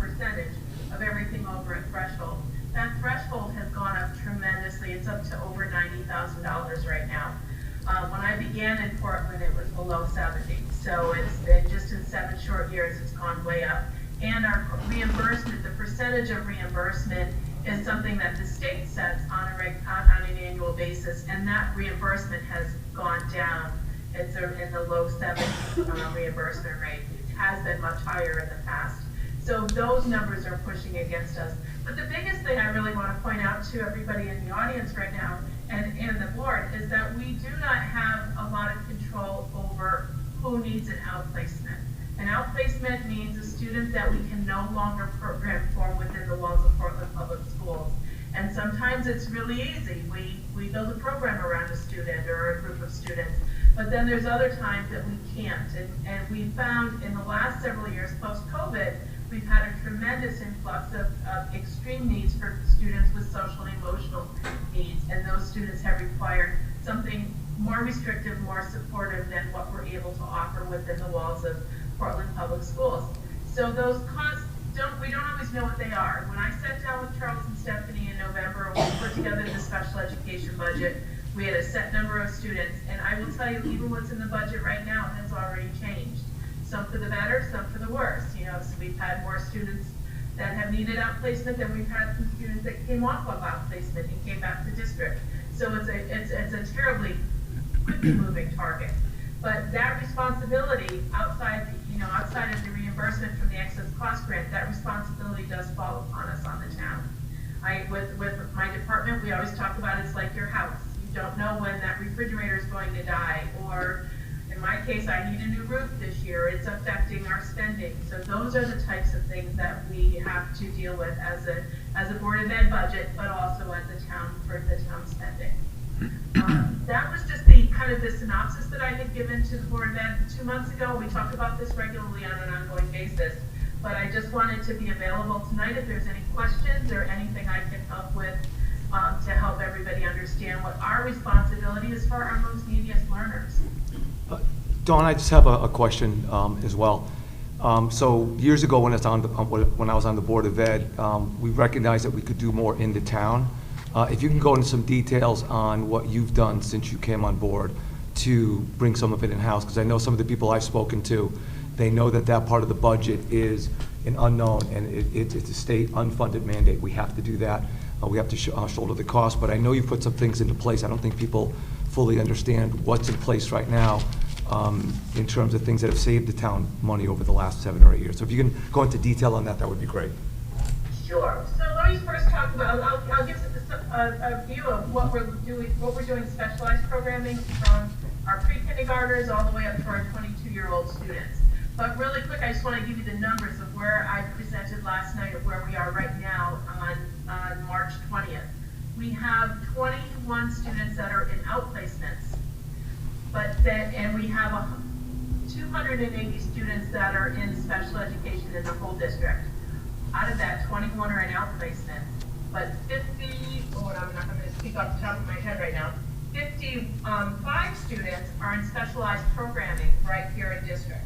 Speaker 11: percentage of everything over a threshold. That threshold has gone up tremendously. It's up to over $90,000 right now. When I began in Portland, it was below 70. So it's been just in 7 short years, it's gone way up. And our reimbursement, the percentage of reimbursement is something that the state sets on an annual basis, and that reimbursement has gone down. It's in the low 70s reimbursement rate. It has been much higher in the past. So those numbers are pushing against us. But the biggest thing I really want to point out to everybody in the audience right now and the board is that we do not have a lot of control over who needs an outplacement. An outplacement means a student that we can no longer program for within the walls of Portland Public Schools. And sometimes it's really easy. We build a program around a student or a group of students. But then there's other times that we can't. And we found in the last several years, post-COVID, we've had a tremendous influx of extreme needs for students with social and emotional needs. And those students have required something more restrictive, more supportive than what we're able to offer within the walls of Portland Public Schools. So those costs, we don't always know what they are. When I sat down with Charles and Stephanie in November, we put together the special education budget. We had a set number of students, and I will tell you, even what's in the budget right now has already changed. Some for the better, some for the worse. So we've had more students that have needed outplacement than we've had some students that came off of outplacement and came back to district. So it's a terribly quickly moving target. But that responsibility outside of the reimbursement from the excess cost grant, that responsibility does fall upon us on the town. With my department, we always talk about it's like your house. You don't know when that refrigerator is going to die, or in my case, I need a new roof this year. It's affecting our spending. So those are the types of things that we have to deal with as a Board of Ed budget, but also as a town for the town spending. That was just the kind of the synopsis that I had given to the Board of Ed 2 months ago. We talk about this regularly on an ongoing basis, but I just wanted to be available tonight if there's any questions or anything I can help with to help everybody understand what our responsibility is for our most neediest learners.
Speaker 12: Dawn, I just have a question as well. So years ago when I was on the Board of Ed, we recognized that we could do more in the town. If you can go into some details on what you've done since you came on board to bring some of it in-house, because I know some of the people I've spoken to, they know that that part of the budget is an unknown, and it's a state unfunded mandate. We have to do that. We have to shoulder the cost, but I know you've put some things into place. I don't think people fully understand what's in place right now in terms of things that have saved the town money over the last 7 or 8 years. So if you can go into detail on that, that would be great.
Speaker 11: Sure. So let me first talk about, I'll give a view of what we're doing specialized programming from our pre-kindergartners all the way up to our 22-year-old students. But really quick, I just want to give you the numbers of where I presented last night of where we are right now on March 20th. We have 21 students that are in outplacements, and we have 280 students that are in special education in the whole district. Out of that, 21 are in outplacement, but 55 students are in specialized programming right here in district.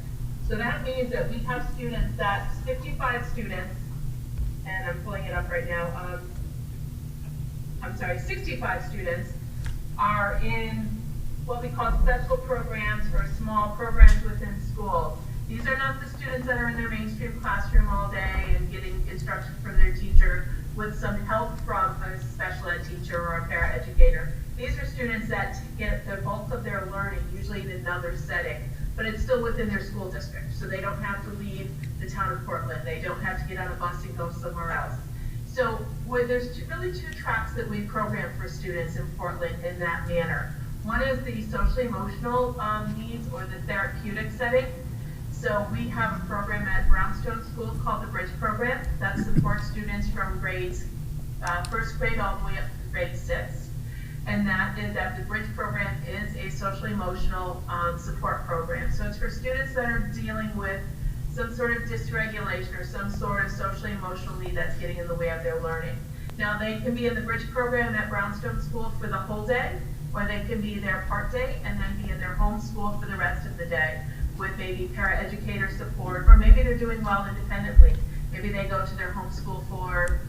Speaker 11: So that means that we have students, that's 55 students, and I'm pulling it up right now, 65 students are in what we call special programs or small programs within schools. These are not the students that are in their mainstream classroom all day and getting instruction from their teacher with some help from a special ed teacher or a paraeducator. These are students that get the bulk of their learning, usually in another setting, but it's still within their school district. So they don't have to leave the town of Portland. They don't have to get on a bus and go somewhere else. So there's really two tracks that we program for students in Portland in that manner. One is the socially emotional needs or the therapeutic setting. So we have a program at Brownstone School called the Bridge Program that supports students from grades, first grade all the way up to grade 6. And that the Bridge Program is a social emotional support program. So it's for students that are dealing with some sort of dysregulation or some sort of socially emotional need that's getting in the way of their learning. Now they can be in the Bridge Program at Brownstone School for the whole day, or they can be there part day and then be in their home school for the rest of the day with maybe paraeducator support, or maybe they're doing well independently. Maybe they go to their home school for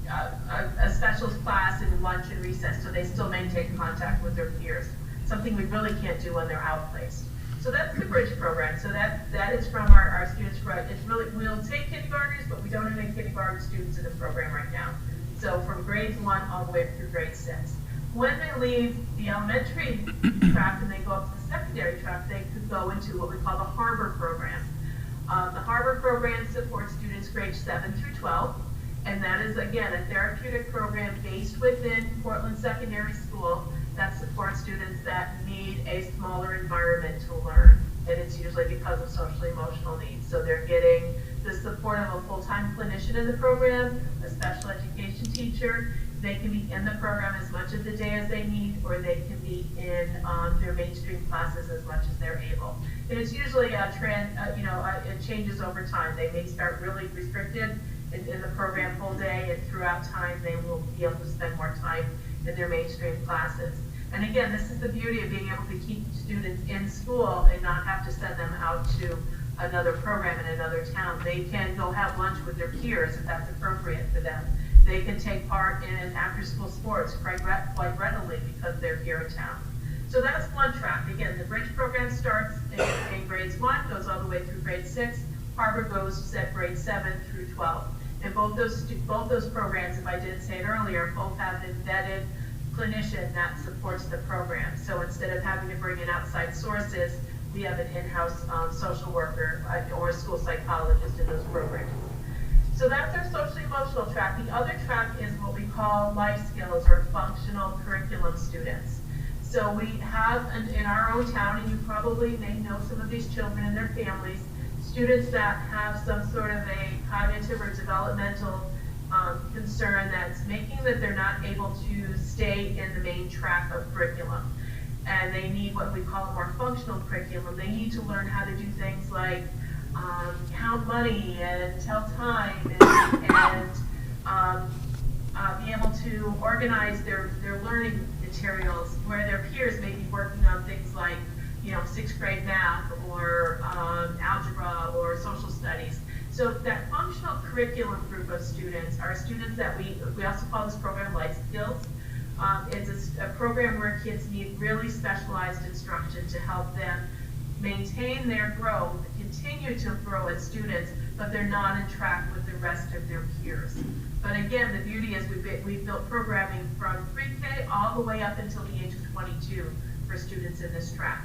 Speaker 11: a specialist class in lunch and recess, so they still maintain contact with their peers, something we really can't do when they're outplaced. So that's the Bridge Program. So that is from our students. It's really, we'll take kindergartners, but we don't have any kindergarten students in the program right now. So from grades 1 all the way up through grade 6. When they leave the elementary track and they go up to the secondary track, they could go into what we call the Harbor Program. The Harbor Program supports students grades 7 through 12, and that is, again, a therapeutic program based within Portland Secondary School that supports students that need a smaller environment to learn, and it's usually because of social emotional needs. So they're getting the support of a full-time clinician in the program, a special education teacher. They can be in the program as much of the day as they need, or they can be in their mainstream classes as much as they're able. And it's usually a trend, it changes over time. They may start really restricted in the program full day, and throughout time they will be able to spend more time in their mainstream classes. And again, this is the beauty of being able to keep students in school and not have to send them out to another program in another town. They can go have lunch with their peers if that's appropriate for them. They can take part in after-school sports quite readily because they're here in town. So that's one track. Again, the Bridge Program starts in grades 1, goes all the way through grade 6. Harbor goes at grades 7 through 12. And both those programs, if I didn't say it earlier, both have embedded clinician that supports the program. So instead of having to bring in outside sources, we have an in-house social worker or a school psychologist in those programs. So that's our social emotional track. The other track is what we call life skills or functional curriculum students. So we have in our own town, and you probably may know some of these children and their families, students that have some sort of a cognitive or developmental concern that's making that they're not able to stay in the main track of curriculum. And they need what we call a more functional curriculum. They need to learn how to do things like count money and tell time and be able to organize their learning materials, where their peers may be working on things like, you know, sixth grade math or algebra or social studies. So that functional curriculum group of students are students that we also call this program Life Skills. It's a program where kids need really specialized instruction to help them maintain their growth, continue to grow as students, but they're not on track with the rest of their peers. But again, the beauty is we've built programming from pre-K all the way up until the age of 22 for students in this track.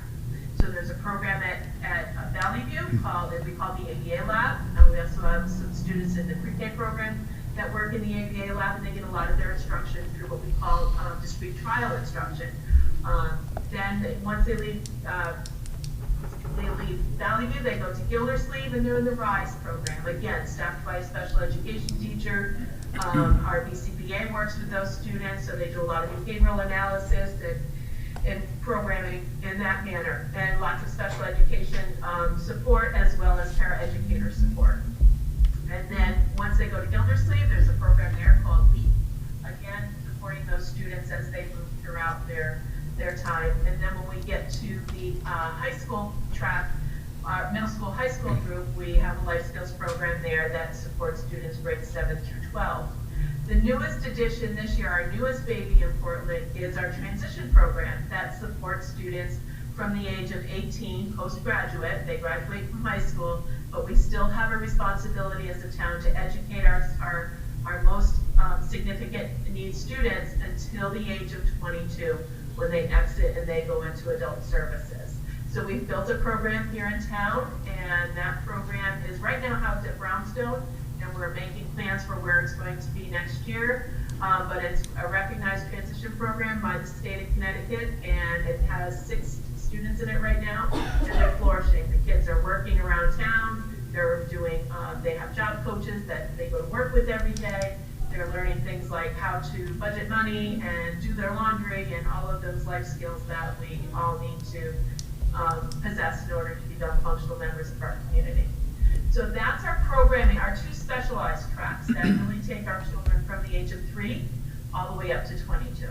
Speaker 11: So there's a program at Valley View that we call the ABA Lab, and we also have some students in the pre-K program that work in the ABA Lab, and they get a lot of their instruction through what we call discrete trial instruction. Then once they leave Valley View, they go to Gildersleeve, and they're in the RISE program. Again, staffed by a special education teacher. Our BCBA works with those students, so they do a lot of behavioral analysis and programming in that manner, and lots of special education support as well as paraeducator support. And then once they go to Gildersleeve, there's a program there called LEAP, again supporting those students as they move throughout their time. And then when we get to the high school track, our middle school, high school group, we have a life skills program there that supports students grades 7 through 12. The newest addition this year, our newest baby in Portland, is our transition program that supports students from the age of 18, postgraduate. They graduate from high school, but we still have a responsibility as a town to educate our most significant needs students until the age of 22, when they exit and they go into adult services. So we've built a program here in town, and that program is right now housed at Brownstone, and we're making plans for where it's going to be next year. But it's a recognized transition program by the state of Connecticut, and it has 6 students in it right now, and they're flourishing. The kids are working around town. They're doing, they have job coaches that they go to work with every day. They're learning things like how to budget money and do their laundry and all of those life skills that we all need to possess in order to become functional members of our community. So that's our programming, our 2 specialized tracks that really take our children from the age of 3 all the way up to 22.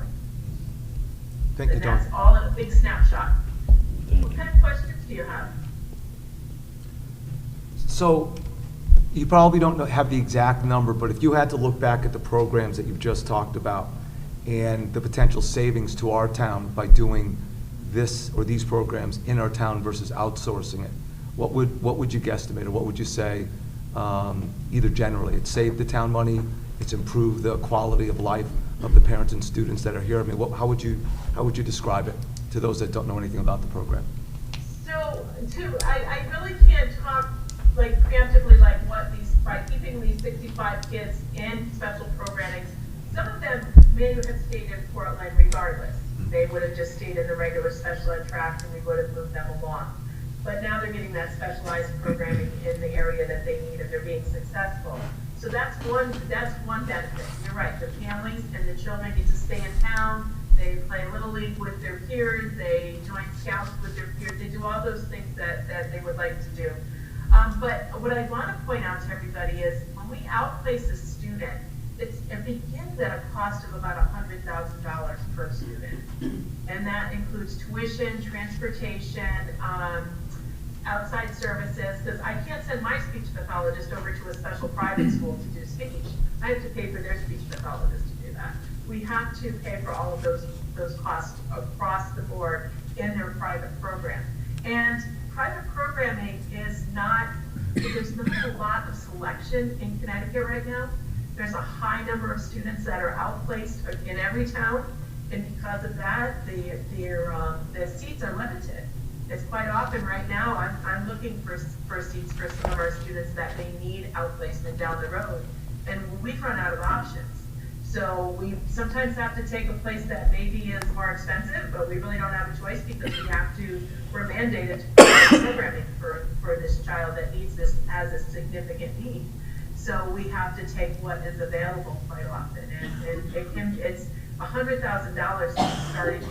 Speaker 12: Thank you,
Speaker 11: And
Speaker 12: Dawn.
Speaker 11: that's all in a big snapshot. What kind of questions do you have?
Speaker 12: So you probably don't have the exact number, but if you had to look back at the programs that you've just talked about and the potential savings to our town by doing this or these programs in our town versus outsourcing it, what would you guesstimate, or what would you say, either generally? It saved the town money, it's improved the quality of life of the parents and students that are here. I mean, how would you describe it to those that don't know anything about the program?
Speaker 11: So, I really can't talk like preemptively like what these, by keeping these 65 kids in special programming, some of them may have stayed in Portland regardless. They would have just stayed in the regular special ed track, and we would have moved them along. But now they're getting that specialized programming in the area that they need if they're being successful. So that's one benefit. You're right, the families and the children get to stay in town. They play Little League with their peers. They join Scouts with their peers. They do all those things that they would like to do. But what I want to point out to everybody is when we outplace a student, it begins at a cost of about $100,000 per student. And that includes tuition, transportation, outside services, because I can't send my speech pathologist over to a special private school to do speech. I have to pay for their speech pathologist to do that. We have to pay for all of those costs across the board in their private program. And private programming is not, there's not a lot of selection in Connecticut right now. There's a high number of students that are outplaced in every town, And because of that, the seats are limited. It's quite often right now, I'm looking for seats for some of our students that they need outplacement down the road, and we've run out of options. So we sometimes have to take a place that maybe is more expensive, but we really don't have a choice because we're mandated to provide programming for this child that needs this, has a significant need. So we have to take what is available quite often, and it's $100,000 to start.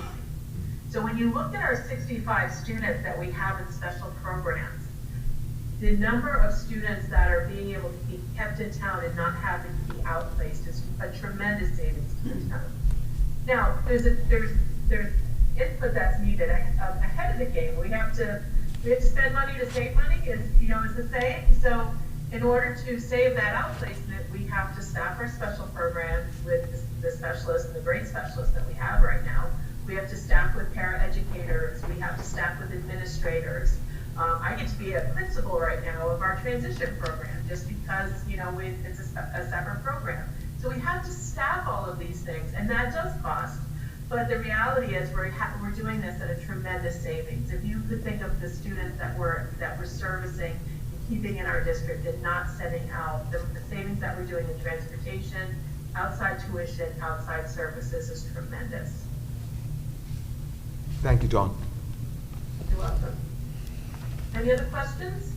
Speaker 11: So when you look at our 65 students that we have in special programs, the number of students that are being able to be kept in town and not having to be outplaced is a tremendous savings to the town. Now, there's input that's needed ahead of the game. We have to spend money to save money, is the saying. So in order to save that outplacement, we have to staff our special programs with the specialists and the grade specialists that we have right now. We have to staff with paraeducators. We have to staff with administrators. I get to be a principal right now of our transition program just because, it's a separate program. So we have to staff all of these things, and that does cost. But the reality is we're doing this at a tremendous savings. If you could think of the students that we're servicing and keeping in our district and not sending out, the savings that we're doing in transportation, outside tuition, outside services is tremendous.
Speaker 12: Thank you, Dawn.
Speaker 11: You're welcome. Any other questions?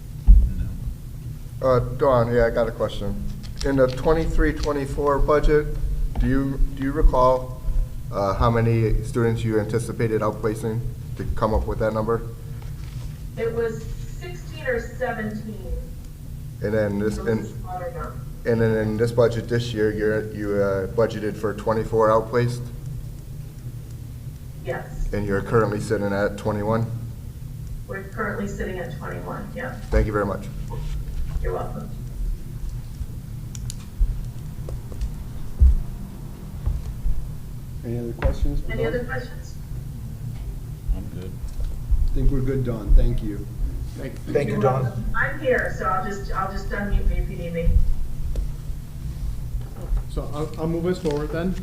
Speaker 13: Dawn, yeah, I got a question. In the 23-24 budget, do you recall how many students you anticipated outplacing to come up with that number?
Speaker 11: It was 16 or 17.
Speaker 13: And then and then in this budget this year, you budgeted for 24 outplaced,
Speaker 11: Yes,
Speaker 13: and you're currently sitting at 21.
Speaker 11: we're currently sitting at 21, yeah.
Speaker 13: Thank you very much.
Speaker 11: You're welcome.
Speaker 6: Any other questions? for
Speaker 11: Any
Speaker 6: Dawn?
Speaker 11: other questions?
Speaker 3: I'm good.
Speaker 6: I think we're good, Dawn. Thank you.
Speaker 12: Thank you,
Speaker 11: You're
Speaker 12: Dawn.
Speaker 11: welcome. I'm here, so I'll just unmute me if you need me.
Speaker 9: So I'll move us forward then.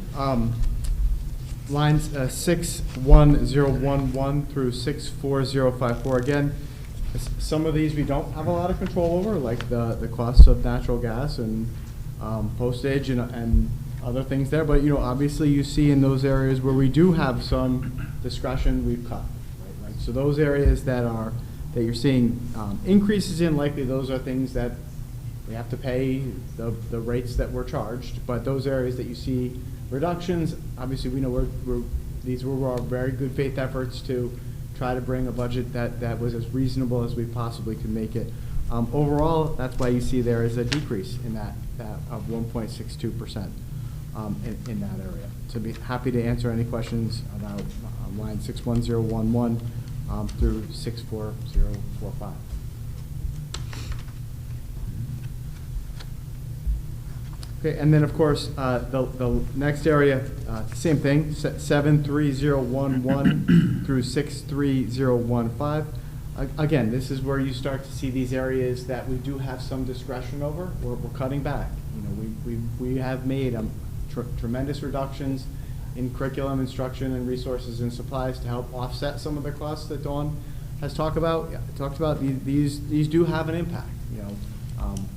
Speaker 9: Lines 61011 through 64054. Again, some of these we don't have a lot of control over, like the costs of natural gas and postage and other things there. But obviously you see in those areas where we do have some discretion, we've cut. Right? So those areas that you're seeing increases in, likely those are things that we have to pay the rates that we're charged. But those areas that you see reductions, obviously we know these were our very good faith efforts to try to bring a budget that was as reasonable as we possibly could make it. Overall, that's why you see there is a decrease in that of 1.62% in that area. So be happy to answer any questions about line 61011 through 64045. Okay, and then of course, the next area, same thing, 73011 through 63015. Again, this is where you start to see these areas that we do have some discretion over. We're cutting back. We have made tremendous reductions in curriculum, instruction, and resources and supplies to help offset some of the costs that Dawn has talked about. These do have an impact.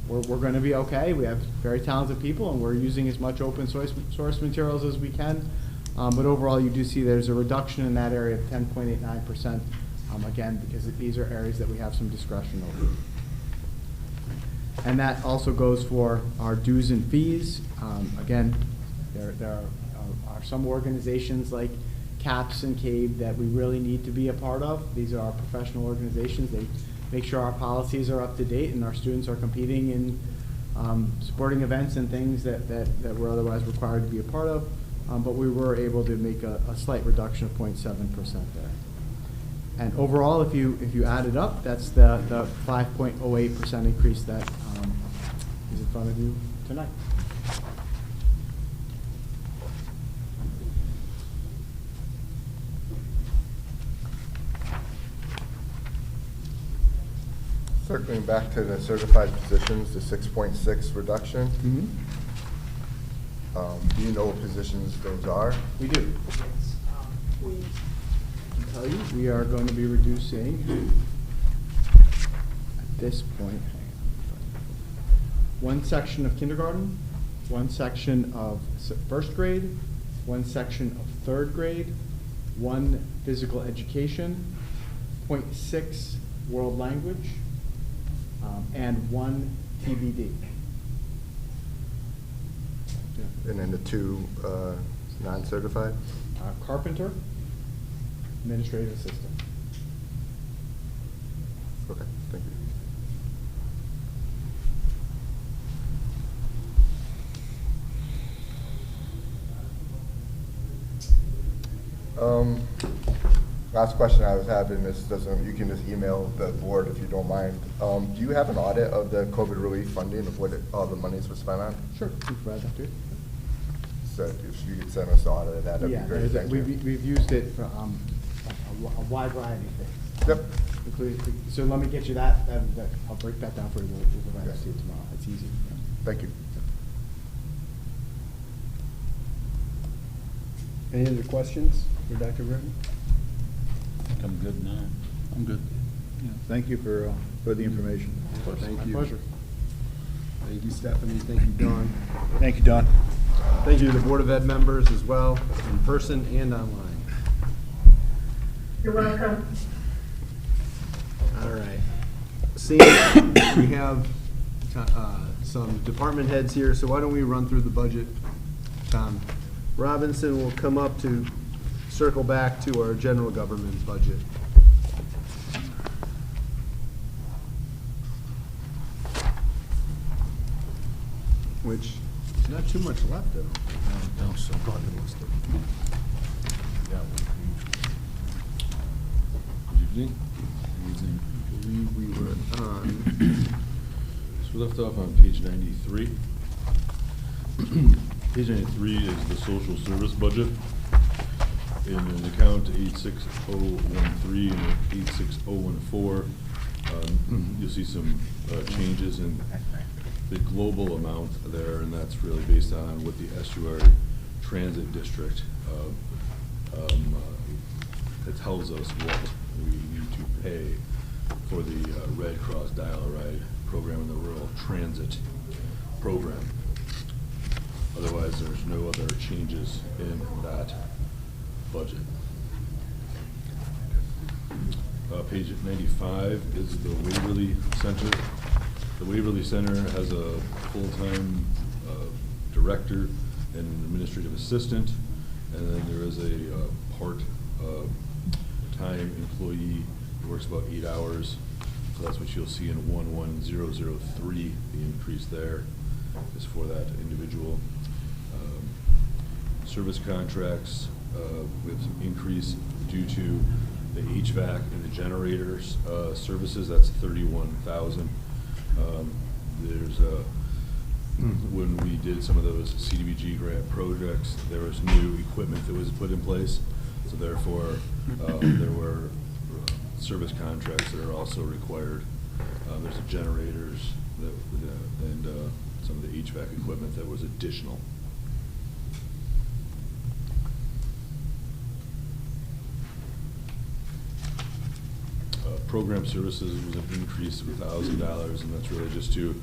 Speaker 9: We're going to be okay. We have very talented people, and we're using as much open source materials as we can. But overall, you do see there's a reduction in that area of 10.89%, again, because these are areas that we have some discretion over. And that also goes for our dues and fees. Again, there are some organizations like CAPS and CABE that we really need to be a part of. These are our professional organizations. They make sure our policies are up to date and our students are competing in sporting events and things that we're otherwise required to be a part of. But we were able to make a slight reduction of 0.7% there. And overall, if you add it up, that's the 5.08% increase that is in front of you tonight.
Speaker 13: Circling back to the certified positions, the 6.6 reduction. Do you know what positions those are?
Speaker 9: We do. We can tell you, we are going to be reducing, at this point, one section of kindergarten, one section of first grade, one section of third grade, one physical education, 0.6 world language, and one TBD.
Speaker 13: And then the two non-certified?
Speaker 9: Carpenter, administrative assistant.
Speaker 13: Okay, thank you. Last question I was having, this doesn't, you can just email the board if you don't mind. Do you have an audit of the COVID relief funding, of what all the monies were spent on?
Speaker 9: Sure, we can provide that to you.
Speaker 13: So if you could send us the audit of that, that'd
Speaker 9: Yeah,
Speaker 13: be great, thank you.
Speaker 9: we've used it for a wide variety of things.
Speaker 13: Yep.
Speaker 9: Including, so let me get you that, I'll break that down for you, we'll provide it to you tomorrow, it's easy.
Speaker 13: Thank you.
Speaker 6: Any other questions for Dr. Britton?
Speaker 2: I'm good now.
Speaker 3: I'm good. Yeah, thank you for the information.
Speaker 6: Thank
Speaker 9: My
Speaker 6: you.
Speaker 9: pleasure.
Speaker 6: Thank you, Stephanie. Thank you, Dawn.
Speaker 3: Thank you, Don.
Speaker 6: Thank you to the Board of Ed members as well, in person and online.
Speaker 11: You're welcome.
Speaker 6: All right. Seeing we have some department heads here, so why don't we run through the budget? Tom Robinson will come up to circle back to our general government budget. Which is not too much left of it.
Speaker 14: Good evening.
Speaker 6: I believe we were on.
Speaker 14: So we left off on page 93. Page 93 is the social service budget. In an account 86013 and 86014, you'll see some changes in the global amount there, and that's really based on what the estuary transit district it tells us what we need to pay for the Red Cross Dial-A-Ride program in the rural transit program. Otherwise, there's no other changes in that budget. Page 95 is the Waverly Center. The Waverly Center has a full-time director and an administrative assistant, and then there is a part-time employee who works about 8 hours. So that's what you'll see in 11003. The increase there is for that individual. Service contracts with some increase due to the HVAC and the generators services. That's 31,000. There's when we did some of those CDBG grant projects, there was new equipment that was put in place. So therefore, there were service contracts that are also required. There's the generators and some of the HVAC equipment that was additional. Program services was an increase of $1,000, and that's really just to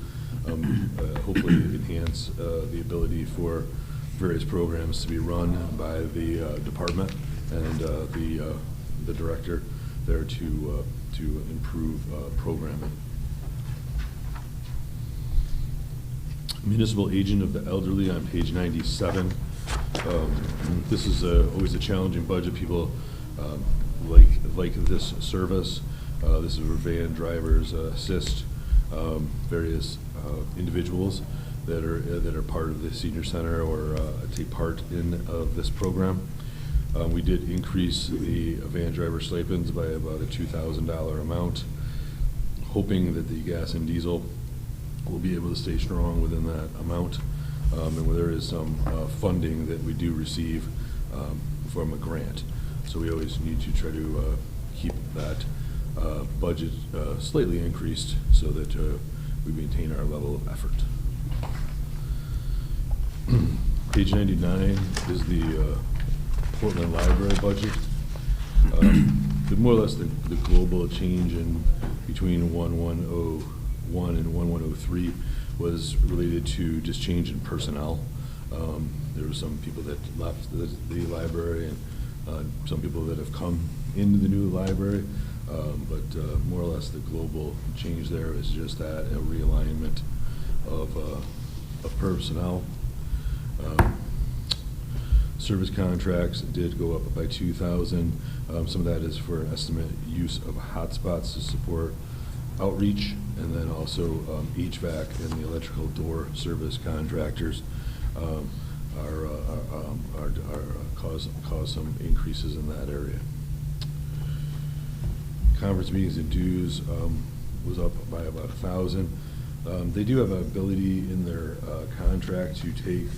Speaker 14: hopefully enhance the ability for various programs to be run by the department and the director there to improve programming. Municipal agent of the elderly on page 97. This is always a challenging budget. People like this service. This is where van drivers assist various individuals that are part of the senior center or take part in this program. We did increase the van driver stipends by about a $2,000 amount, hoping that the gas and diesel will be able to stay strong within that amount. And where there is some funding that we do receive from a grant. So we always need to try to keep that budget slightly increased so that we maintain our level of effort. Page 99 is the Portland Library budget. More or less the global change in between 1101 and 1103 was related to just change in personnel. There were some people that left the library and some people that have come into the new library. But more or less the global change there is just that, a realignment of personnel. Service contracts did go up by 2,000. Some of that is for estimate use of hotspots to support outreach, and then also HVAC and the electrical door service contractors cause some increases in that area. Conference meetings and dues was up by about 1,000. They do have an ability in their contract to take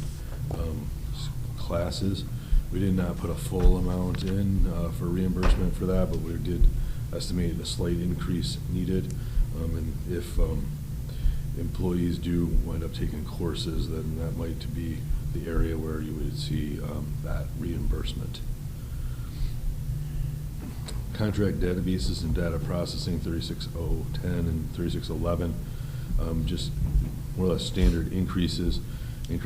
Speaker 14: classes. We did not put a full amount in for reimbursement for that, but we did estimate a slight increase needed. And if employees do wind up taking courses, then that might be the area where you would see that reimbursement. Contract databases and data processing, 36010 and 3611, just more or less standard increases in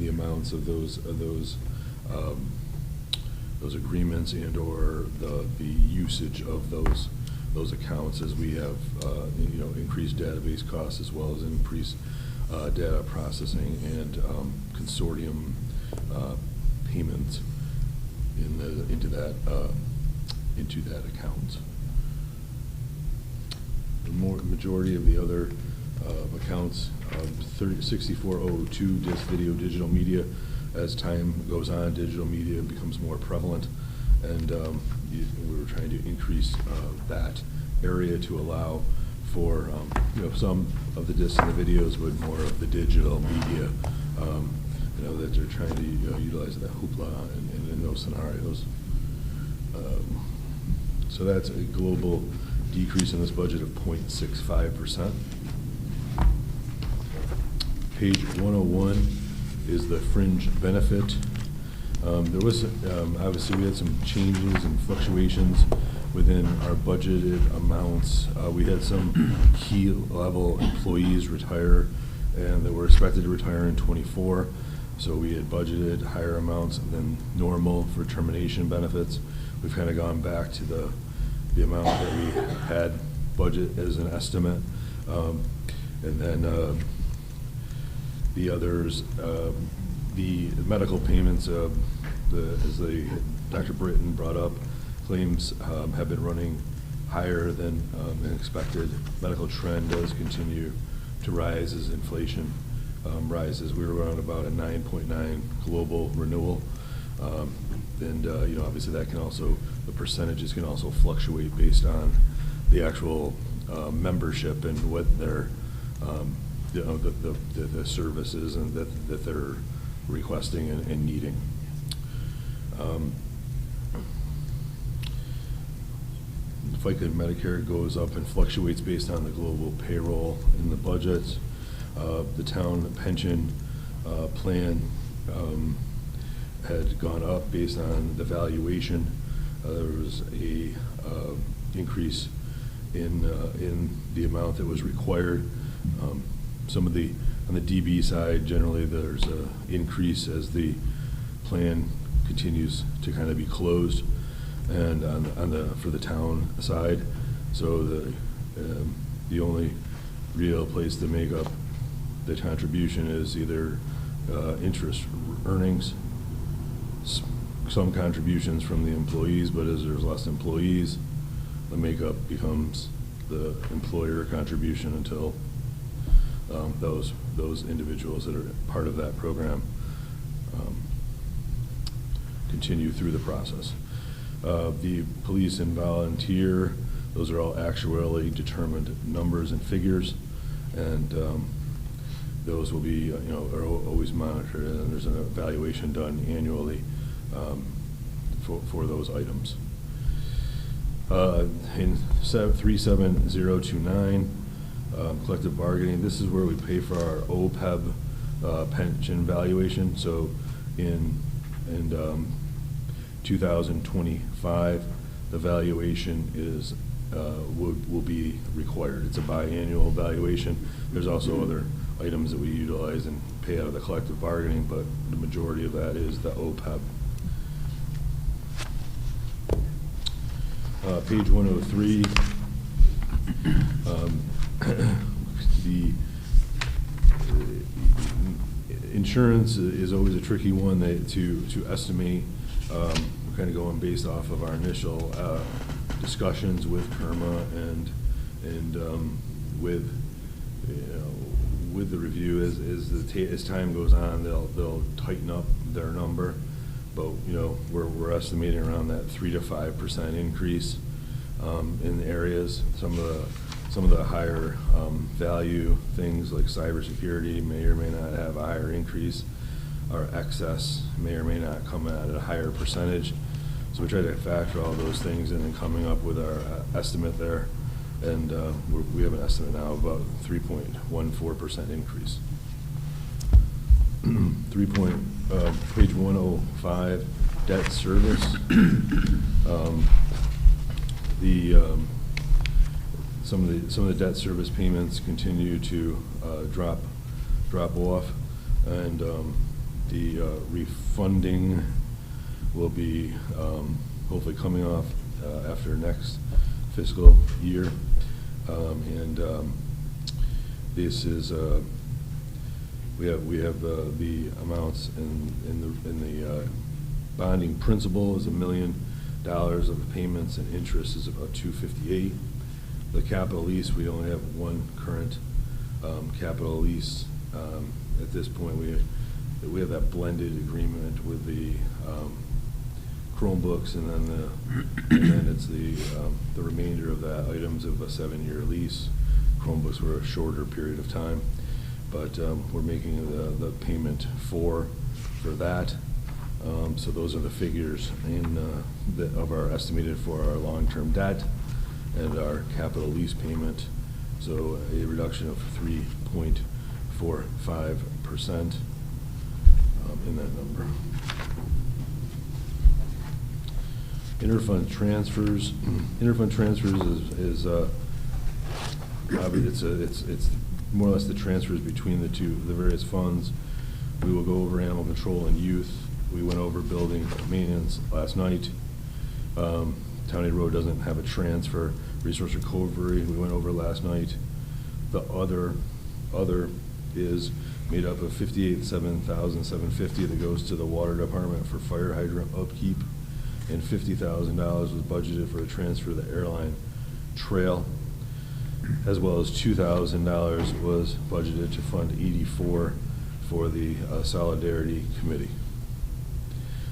Speaker 14: the amounts of those agreements and or the usage of those accounts, as we have increased database costs as well as increased data processing and consortium payments into that account. The majority of the other accounts, 6402 disc video digital media. As time goes on, digital media becomes more prevalent, and we were trying to increase that area to allow for some of the discs and the videos, but more of the digital media. That they're trying to utilize that hoopla in those scenarios. So that's a global decrease in this budget of 0.65%. Page 101 is the fringe benefit. There was, obviously, we had some changes and fluctuations within our budgeted amounts. We had some key level employees retire, and that were expected to retire in '24. So we had budgeted higher amounts than normal for termination benefits. We've kind of gone back to the amount that we had budget as an estimate. And then the others, the medical payments, as Dr. Britton brought up, claims have been running higher than expected. Medical trend does continue to rise as inflation rises. We were around about a 9.9 global renewal. And obviously that can also, the percentages can also fluctuate based on the actual membership and what their the services and that they're requesting and needing. FICA and Medicare goes up and fluctuates based on the global payroll in the budgets. The town pension plan had gone up based on the valuation. There was a increase in the amount that was required. Some of on the DB side, generally there's an increase as the plan continues to kind of be closed, and for the town side, so the only real place to make up the contribution is either interest earnings, some contributions from the employees, but as there's less employees, the makeup becomes the employer contribution until those individuals that are part of that program continue through the process. The police and volunteer, those are all actuarially determined numbers and figures, and those will be are always monitored, and there's an evaluation done annually for those items. In 37029, collective bargaining, this is where we pay for our OPEB pension valuation. So in 2025, the valuation is, will be required. It's a biannual valuation. There's also other items that we utilize and pay out of the collective bargaining, but the majority of that is the OPEB. Page 103, the insurance is always a tricky one to estimate. We're kind of going based off of our initial discussions with KERMA and with, with the review as time goes on, they'll tighten up their number. But we're estimating around that 3 to 5% increase in the areas. Some of the higher value things like cybersecurity may or may not have a higher increase. Our excess may or may not come at a higher percentage. So we try to factor all those things in and coming up with our estimate there. And we have an estimate now of about 3.14% increase. Page 105, debt service. Some of the debt service payments continue to drop off, and the refunding will be hopefully coming off after next fiscal year, and this is we have the amounts in the bonding principal is $1 million of payments, and interest is about $258,000. The capital lease, we only have one current capital lease at this point. We have that blended agreement with the Chromebooks, and then it's the remainder of that items of a 7-year lease. Chromebooks were a shorter period of time, but we're making the payment for that. So those are the figures of our estimated for our long-term debt and our capital lease payment. So a reduction of 3.45% in that number. Interfund transfers. Interfund transfers is it's more or less the transfers between the various funds. We will go over animal control and youth. We went over building maintenance last night. County Road doesn't have a transfer. Resource recovery, we went over last night. The other is made up of $58,750 that goes to the water department for fire hydrant upkeep, and $50,000 was budgeted for a transfer to the airline trail, as well as $2,000 was budgeted to fund 84 for the Solidarity Committee.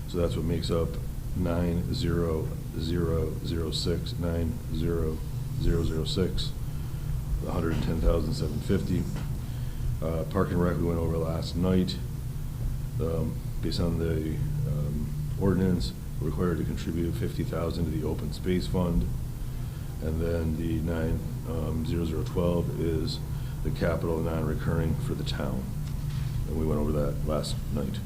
Speaker 14: So that's what makes up 90,006, 90,006, $110,750. Park and Rec we went over last night. Based on the ordinance, we're required to contribute $50,000 to the open space fund, and then the 9,012 is the capital non-recurring for the town, and we went over that last night.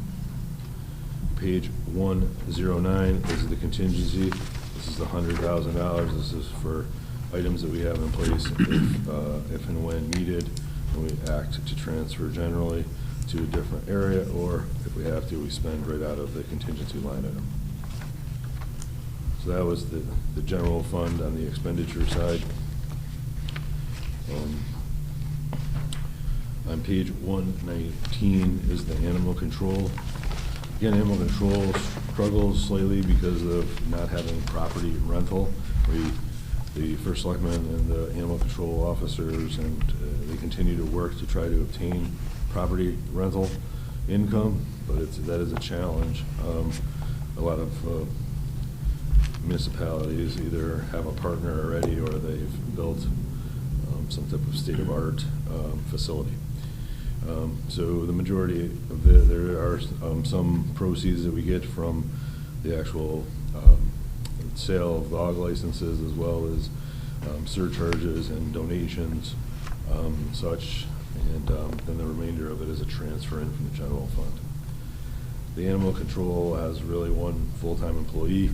Speaker 14: Page 109 is the contingency. This is the $100,000. This is for items that we have in place if and when needed, and we act to transfer generally to a different area, or if we have to, we spend right out of the contingency line item. So that was the general fund on the expenditure side. On page 119 is the animal control. Again, animal control struggles slightly because of not having property rental. The first selectman and the animal control officers, and they continue to work to try to obtain property rental income, but that is a challenge. A lot of municipalities either have a partner already or they've built some type of state-of-art facility. So the majority of there are some proceeds that we get from the actual sale of dog licenses, as well as surcharges and donations, such And then the remainder of it is a transfer in from the general fund. The animal control has really one full-time employee.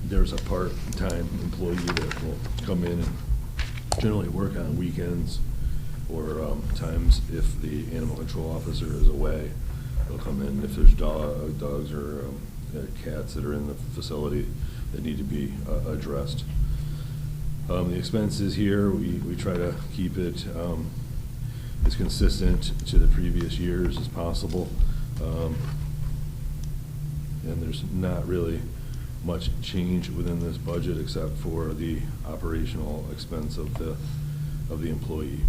Speaker 14: There's a part-time employee that will come in and generally work on weekends or times if the animal control officer is away. They'll come in if there's dogs or cats that are in the facility that need to be addressed. The expenses here, we try to keep it as consistent to the previous years as possible. And there's not really much change within this budget except for the operational expense of the employee.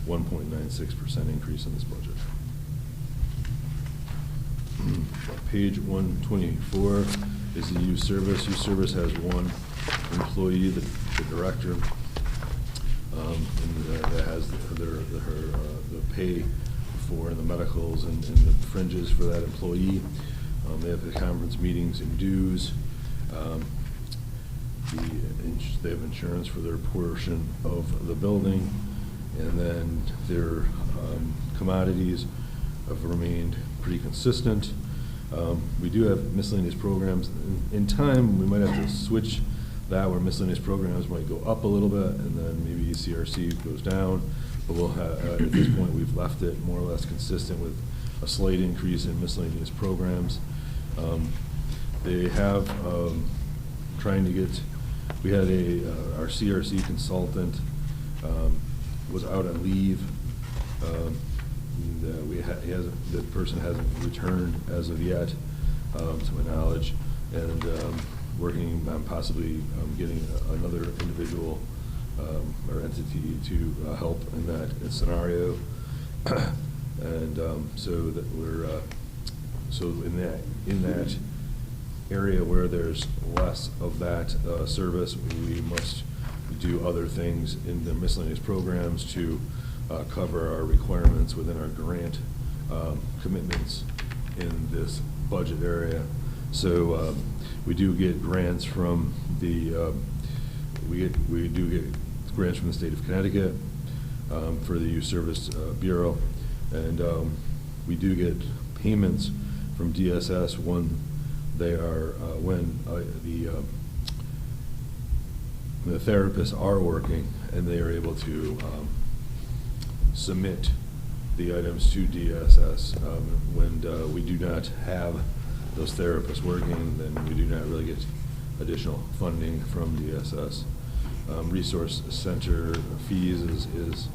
Speaker 14: 1.96% increase in this budget. Page 124 is the youth service. Youth service has one employee, the director, and that has the pay for the medicals and the fringes for that employee. They have the conference meetings and dues. They have insurance for their portion of the building, and then their commodities have remained pretty consistent. We do have miscellaneous programs. In time, we might have to switch that where miscellaneous programs might go up a little bit, and then maybe CRC goes down. But we'll have, at this point, we've left it more or less consistent with a slight increase in miscellaneous programs. They have trying to get. We had our CRC consultant was out on leave. The person hasn't returned as of yet, to my knowledge, and working on possibly getting another individual or entity to help in that scenario. And so that we're so in that area where there's less of that service, we must do other things in the miscellaneous programs to cover our requirements within our grant commitments in this budget area. So we do get grants from the we do get grants from the state of Connecticut for the Youth Service Bureau, and we do get payments from DSS when they are the therapists are working and they are able to submit the items to DSS. When we do not have those therapists working, then we do not really get additional funding from DSS. Resource center fees is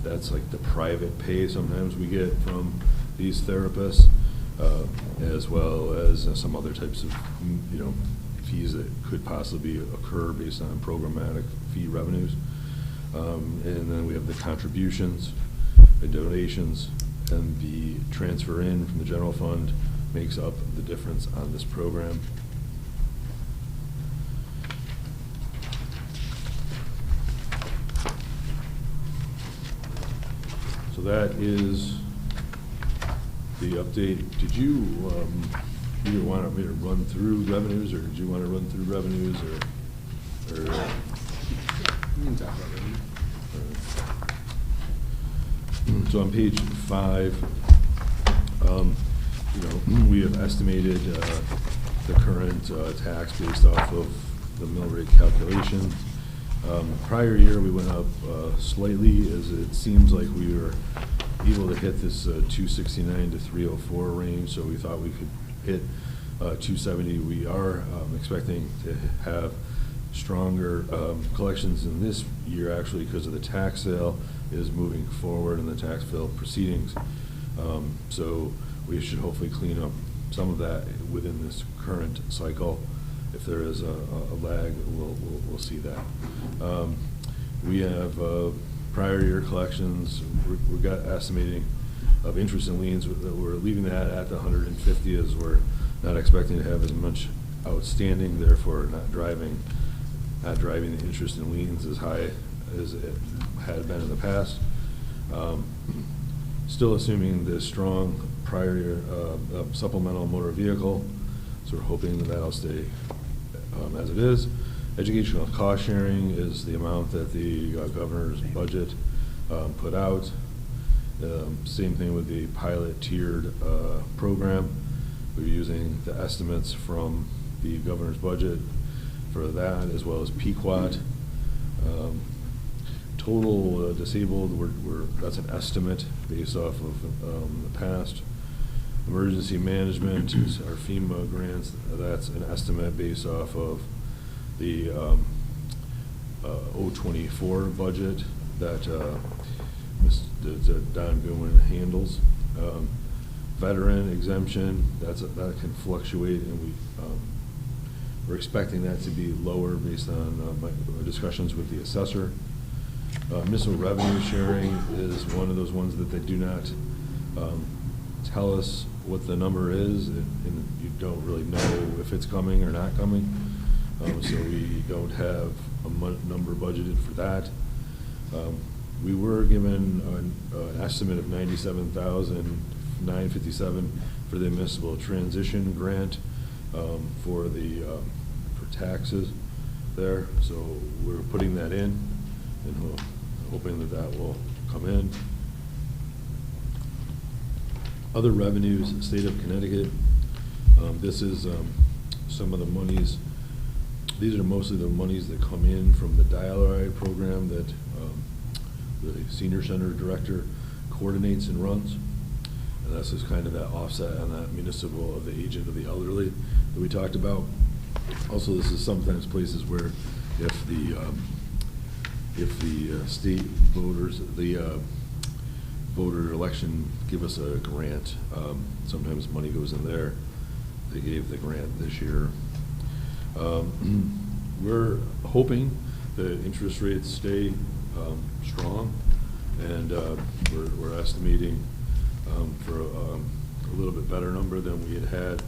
Speaker 14: that's like the private pay sometimes we get from these therapists, as well as some other types of fees that could possibly occur based on programmatic fee revenues. And then we have the contributions, the donations, and the transfer in from the general fund makes up the difference on this program. So that is the update. Did you either want me to run through revenues, or did you want to run through revenues, or
Speaker 6: We can talk about revenue.
Speaker 14: So on page 5, we have estimated the current tax based off of the mill rate calculation. Prior year, we went up slightly, as it seems like we were able to hit this 269 to 304 range, so we thought we could hit 270. We are expecting to have stronger collections in this year, actually, because of the tax sale is moving forward in the tax bill proceedings. So we should hopefully clean up some of that within this current cycle. If there is a lag, we'll see that. We have prior year collections. We've got estimating of interest and liens. We're leaving that at the 150, as we're not expecting to have as much outstanding, therefore not driving the interest and liens as high as it had been in the past. Still assuming the strong prior year supplemental motor vehicle, so we're hoping that that'll stay as it is. Educational cost sharing is the amount that the governor's budget put out. Same thing with the pilot tiered program. We're using the estimates from the governor's budget for that, as well as Pequot. Total disabled, that's an estimate based off of the past. Emergency management is our FEMA grants. That's an estimate based off of the 024 budget that Don Goodwin handles. Veteran exemption, that can fluctuate, and we're expecting that to be lower based on my discussions with the assessor. Municipal revenue sharing is one of those ones that they do not tell us what the number is, and you don't really know if it's coming or not coming. So we don't have a number budgeted for that. We were given an estimate of $97,957 for the municipal transition grant for taxes there. So we're putting that in and hoping that will come in. Other revenues, state of Connecticut. This is some of the monies. These are mostly the monies that come in from the dial-a-ride program that the senior center director coordinates and runs. And that's just kind of that offset on that municipal of the agent of the elderly that we talked about. Also, this is sometimes places where if the state voters, the voter election give us a grant, sometimes money goes in there. They gave the grant this year. We're hoping the interest rates stay strong, and we're estimating for a little bit better number than we had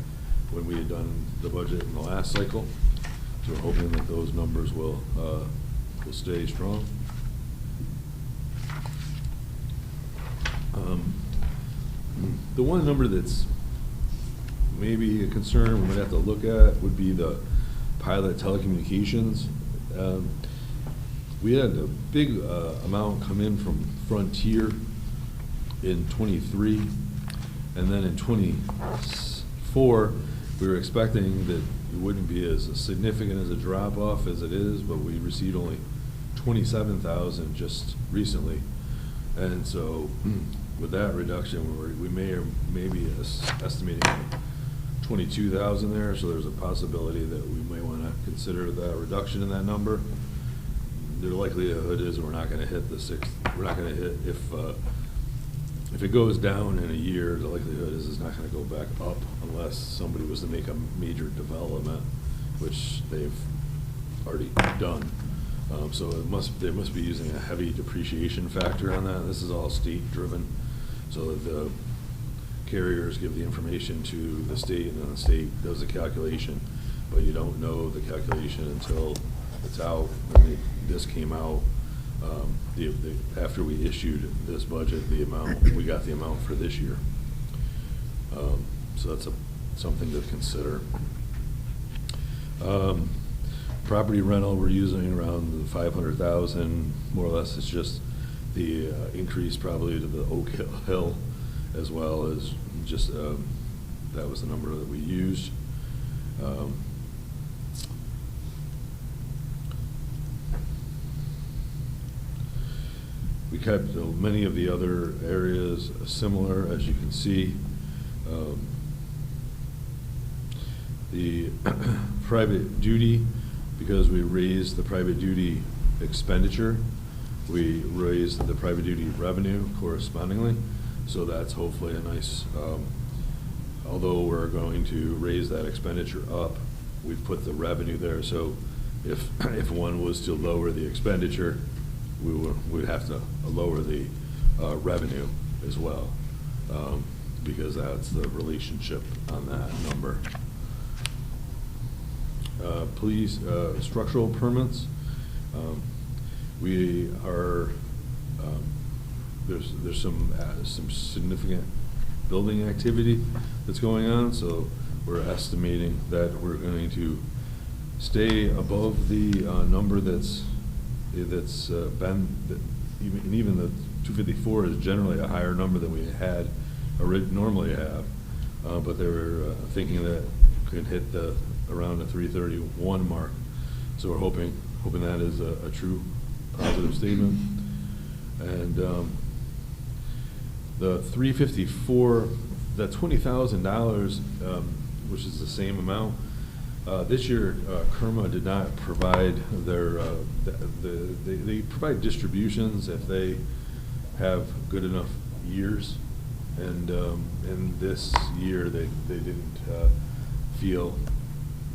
Speaker 14: when we had done the budget in the last cycle. So we're hoping that those numbers will stay strong. The one number that's maybe a concern we might have to look at would be the pilot telecommunications. We had a big amount come in from Frontier in '23, and then in '24 we were expecting that it wouldn't be as significant as a drop off as it is, but we received only 27,000 just recently, and so with that reduction we may be estimating 22,000 there, so there's a possibility that we may want to consider that reduction in that number. The likelihood is we're not going to hit the sixth. We're not going to hit if it goes down in a year. The likelihood is it's not going to go back up unless somebody was to make a major development, which they've already done. So they must be using a heavy depreciation factor on that. This is all state driven, so that the carriers give the information to the state, and then the state does the calculation, but you don't know the calculation until it's out. When this came out, after we issued this budget, we got the amount for this year. So that's something to consider. Property rental, we're using around 500,000, more or less. It's just the increase probably to the Oak Hill, as well as just that was the number that we used. We kept many of the other areas similar, as you can see. The private duty, because we raised the private duty expenditure, we raised the private duty revenue correspondingly. So that's hopefully a nice, although we're going to raise that expenditure up, we've put the revenue there. So if one was to lower the expenditure, we'd have to lower the revenue as well, because that's the relationship on that number. Police structural permits. We are there's some significant building activity that's going on, so we're estimating that we're going to stay above the number that's been, even the 254 is generally a higher number than we had normally have, but they were thinking that could hit around the 331 mark. So we're hoping that is a true positive statement. And the 354, that $20,000, which is the same amount. This year, Kerma did not provide their, they provide distributions if they have good enough years. And this year, they didn't feel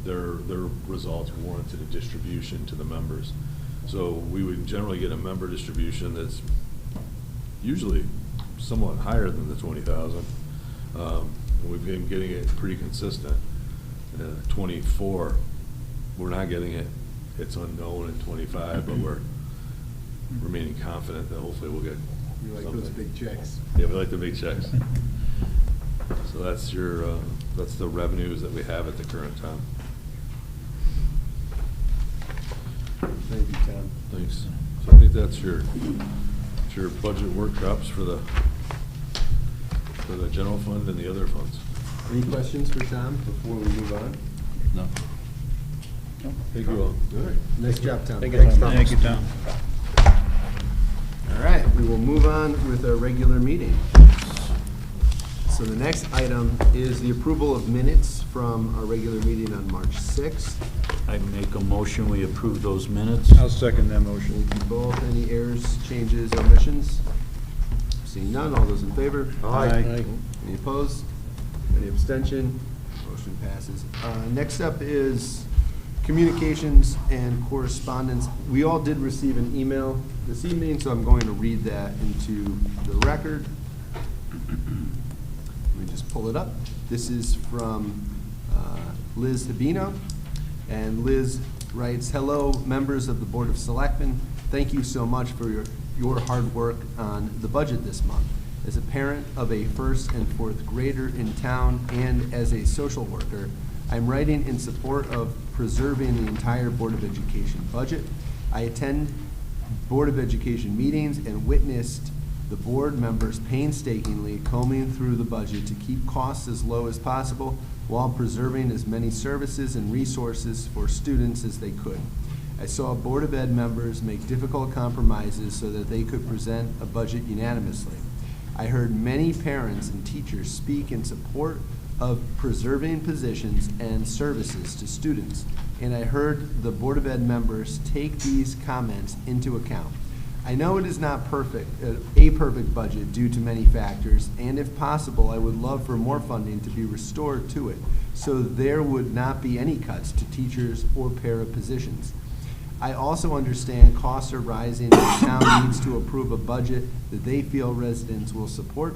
Speaker 14: their results warranted a distribution to the members. So we would generally get a member distribution that's usually somewhat higher than the 20,000. We've been getting it pretty consistent. 24, we're not getting it. It's unknown in 25, but we're remaining confident that hopefully we'll get
Speaker 6: You like
Speaker 14: something.
Speaker 6: those big checks.
Speaker 14: Yeah, we like the big checks. So that's that's the revenues that we have at the current time.
Speaker 6: Thank you, Tom.
Speaker 14: Thanks. So I think that's your budget workshops for the general fund and the other funds.
Speaker 6: Any questions for Tom before we move on?
Speaker 14: No. Thank you all.
Speaker 6: All right, nice job, Tom.
Speaker 3: Thank you,
Speaker 6: Thanks,
Speaker 3: Tom. Thank you, Tom.
Speaker 6: All right, we will move on with our regular meeting. So the next item is the approval of minutes from our regular meeting on March 6th.
Speaker 2: I make a motion, we approve those minutes.
Speaker 3: I'll second that motion.
Speaker 6: Thank you both. Any errors, changes, omissions? Seeing none, all those in favor?
Speaker 3: Aye.
Speaker 6: Any opposed? Any abstention? Motion passes. Next up is communications and correspondence. We all did receive an email this evening, so I'm going to read that into the record. Let me just pull it up. This is from Liz Habino, and Liz writes, "Hello, members of the Board of Selectmen. Thank you so much for your hard work on the budget this month. As a parent of a first and fourth grader in town and as a social worker, I'm writing in support of preserving the entire Board of Education budget. I attend Board of Education meetings and witnessed the board members painstakingly combing through the budget to keep costs as low as possible while preserving as many services and resources for students as they could. I saw Board of Ed members make difficult compromises so that they could present a budget unanimously. I heard many parents and teachers speak in support of preserving positions and services to students, and I heard the Board of Ed members take these comments into account. I know it is not a perfect budget due to many factors, and if possible, I would love for more funding to be restored to it, so there would not be any cuts to teachers or para positions. I also understand costs are rising and the town needs to approve a budget that they feel residents will support.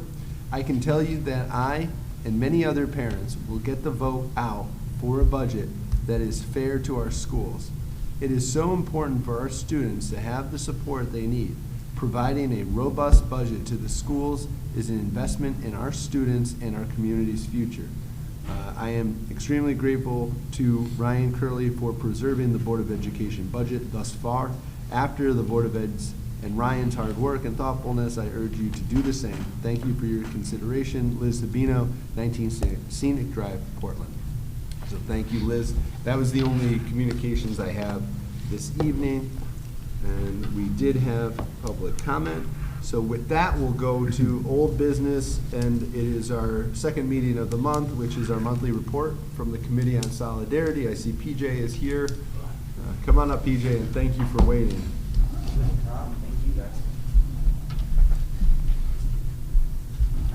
Speaker 6: I can tell you that I and many other parents will get the vote out for a budget that is fair to our schools. It is so important for our students to have the support they need. Providing a robust budget to the schools is an investment in our students and our community's future. I am extremely grateful to Ryan Curley for preserving the Board of Education budget thus far. After the Board of Ed's and Ryan's hard work and thoughtfulness, I urge you to do the same. Thank you for your consideration. Liz Sabino, 19 Scenic Drive, Portland." So thank you, Liz. That was the only communications I have this evening. And we did have public comment. So with that, we'll go to old business, and it is our second meeting of the month, which is our monthly report from the Committee on Solidarity. I see PJ is here. Come on up, PJ, and thank you for waiting.
Speaker 8: Thank you, guys.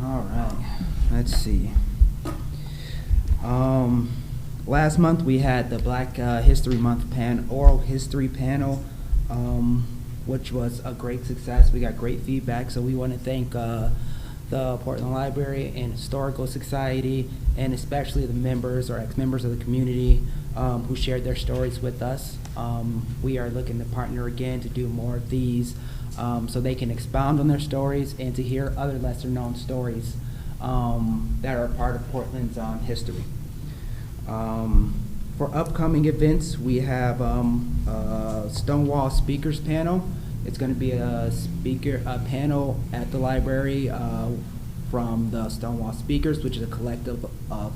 Speaker 15: All right, let's see. Last month we had the Black History Month oral history panel, which was a great success. We got great feedback, so we want to thank the Portland Library and Historical Society, and especially the members or ex-members of the community who shared their stories with us. We are looking to partner again to do more of these so they can expound on their stories and to hear other lesser-known stories that are part of Portland's history. For upcoming events, we have Stonewall Speakers Panel. It's going to be a panel at the library from the Stonewall Speakers, which is a collective of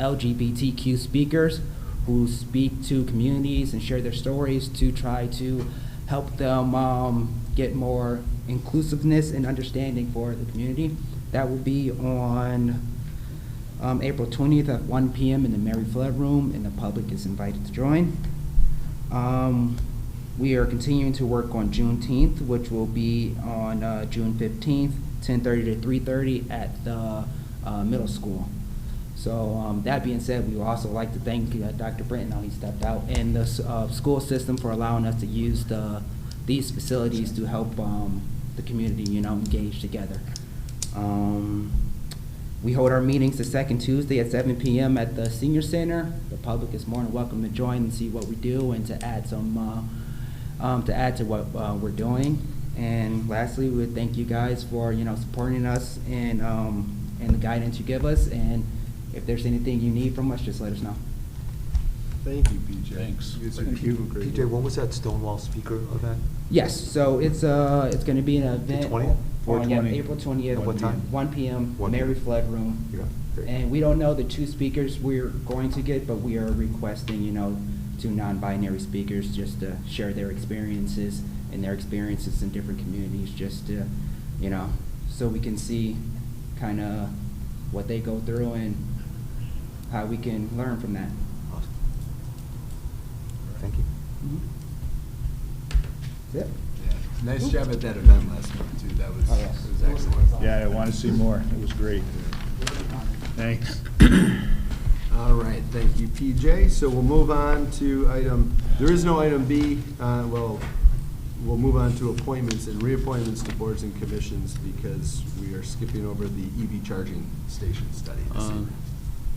Speaker 15: LGBTQ speakers who speak to communities and share their stories to try to help them get more inclusiveness and understanding for the community. That will be on April 20th at 1 p.m. in the Mary Flood Room, and the public is invited to join. We are continuing to work on Juneteenth, which will be on June 15th, 10:30 to 3:30 at the middle school. So that being said, we would also like to thank Dr. Britton, how he stepped out, and the school system for allowing us to use these facilities to help the community, engage together. We hold our meetings the second Tuesday at 7 p.m. at the Senior Center. The public is more than welcome to join and see what we do and to add to what we're doing. And lastly, we would thank you guys for supporting us and the guidance you give us. And if there's anything you need from us, just let us know.
Speaker 1: Thank you, PJ.
Speaker 14: Thanks.
Speaker 12: PJ, when was that Stonewall speaker event?
Speaker 15: Yes, so it's going to be an event
Speaker 12: 20th?
Speaker 15: on April 20th.
Speaker 12: At what time?
Speaker 15: 1 p.m.
Speaker 12: 1
Speaker 15: Mary
Speaker 12: p.m.
Speaker 15: Flood Room.
Speaker 12: Yeah, great.
Speaker 15: And we don't know the 2 speakers we're going to get, but we are requesting 2 non-binary speakers just to share their experiences and their experiences in different communities, just to so we can see kind of what they go through and how we can learn from that.
Speaker 12: Awesome. Thank you.
Speaker 15: That's it.
Speaker 6: Nice job at that event last month, too. That was,
Speaker 15: Oh, yes.
Speaker 6: it was excellent.
Speaker 3: Yeah, I want to see more. It was great. Thanks.
Speaker 1: All right, thank you, PJ. So we'll move on to there is no item B. We'll move on to appointments and reappointments to boards and commissions because we are skipping over the EV charging station study this evening.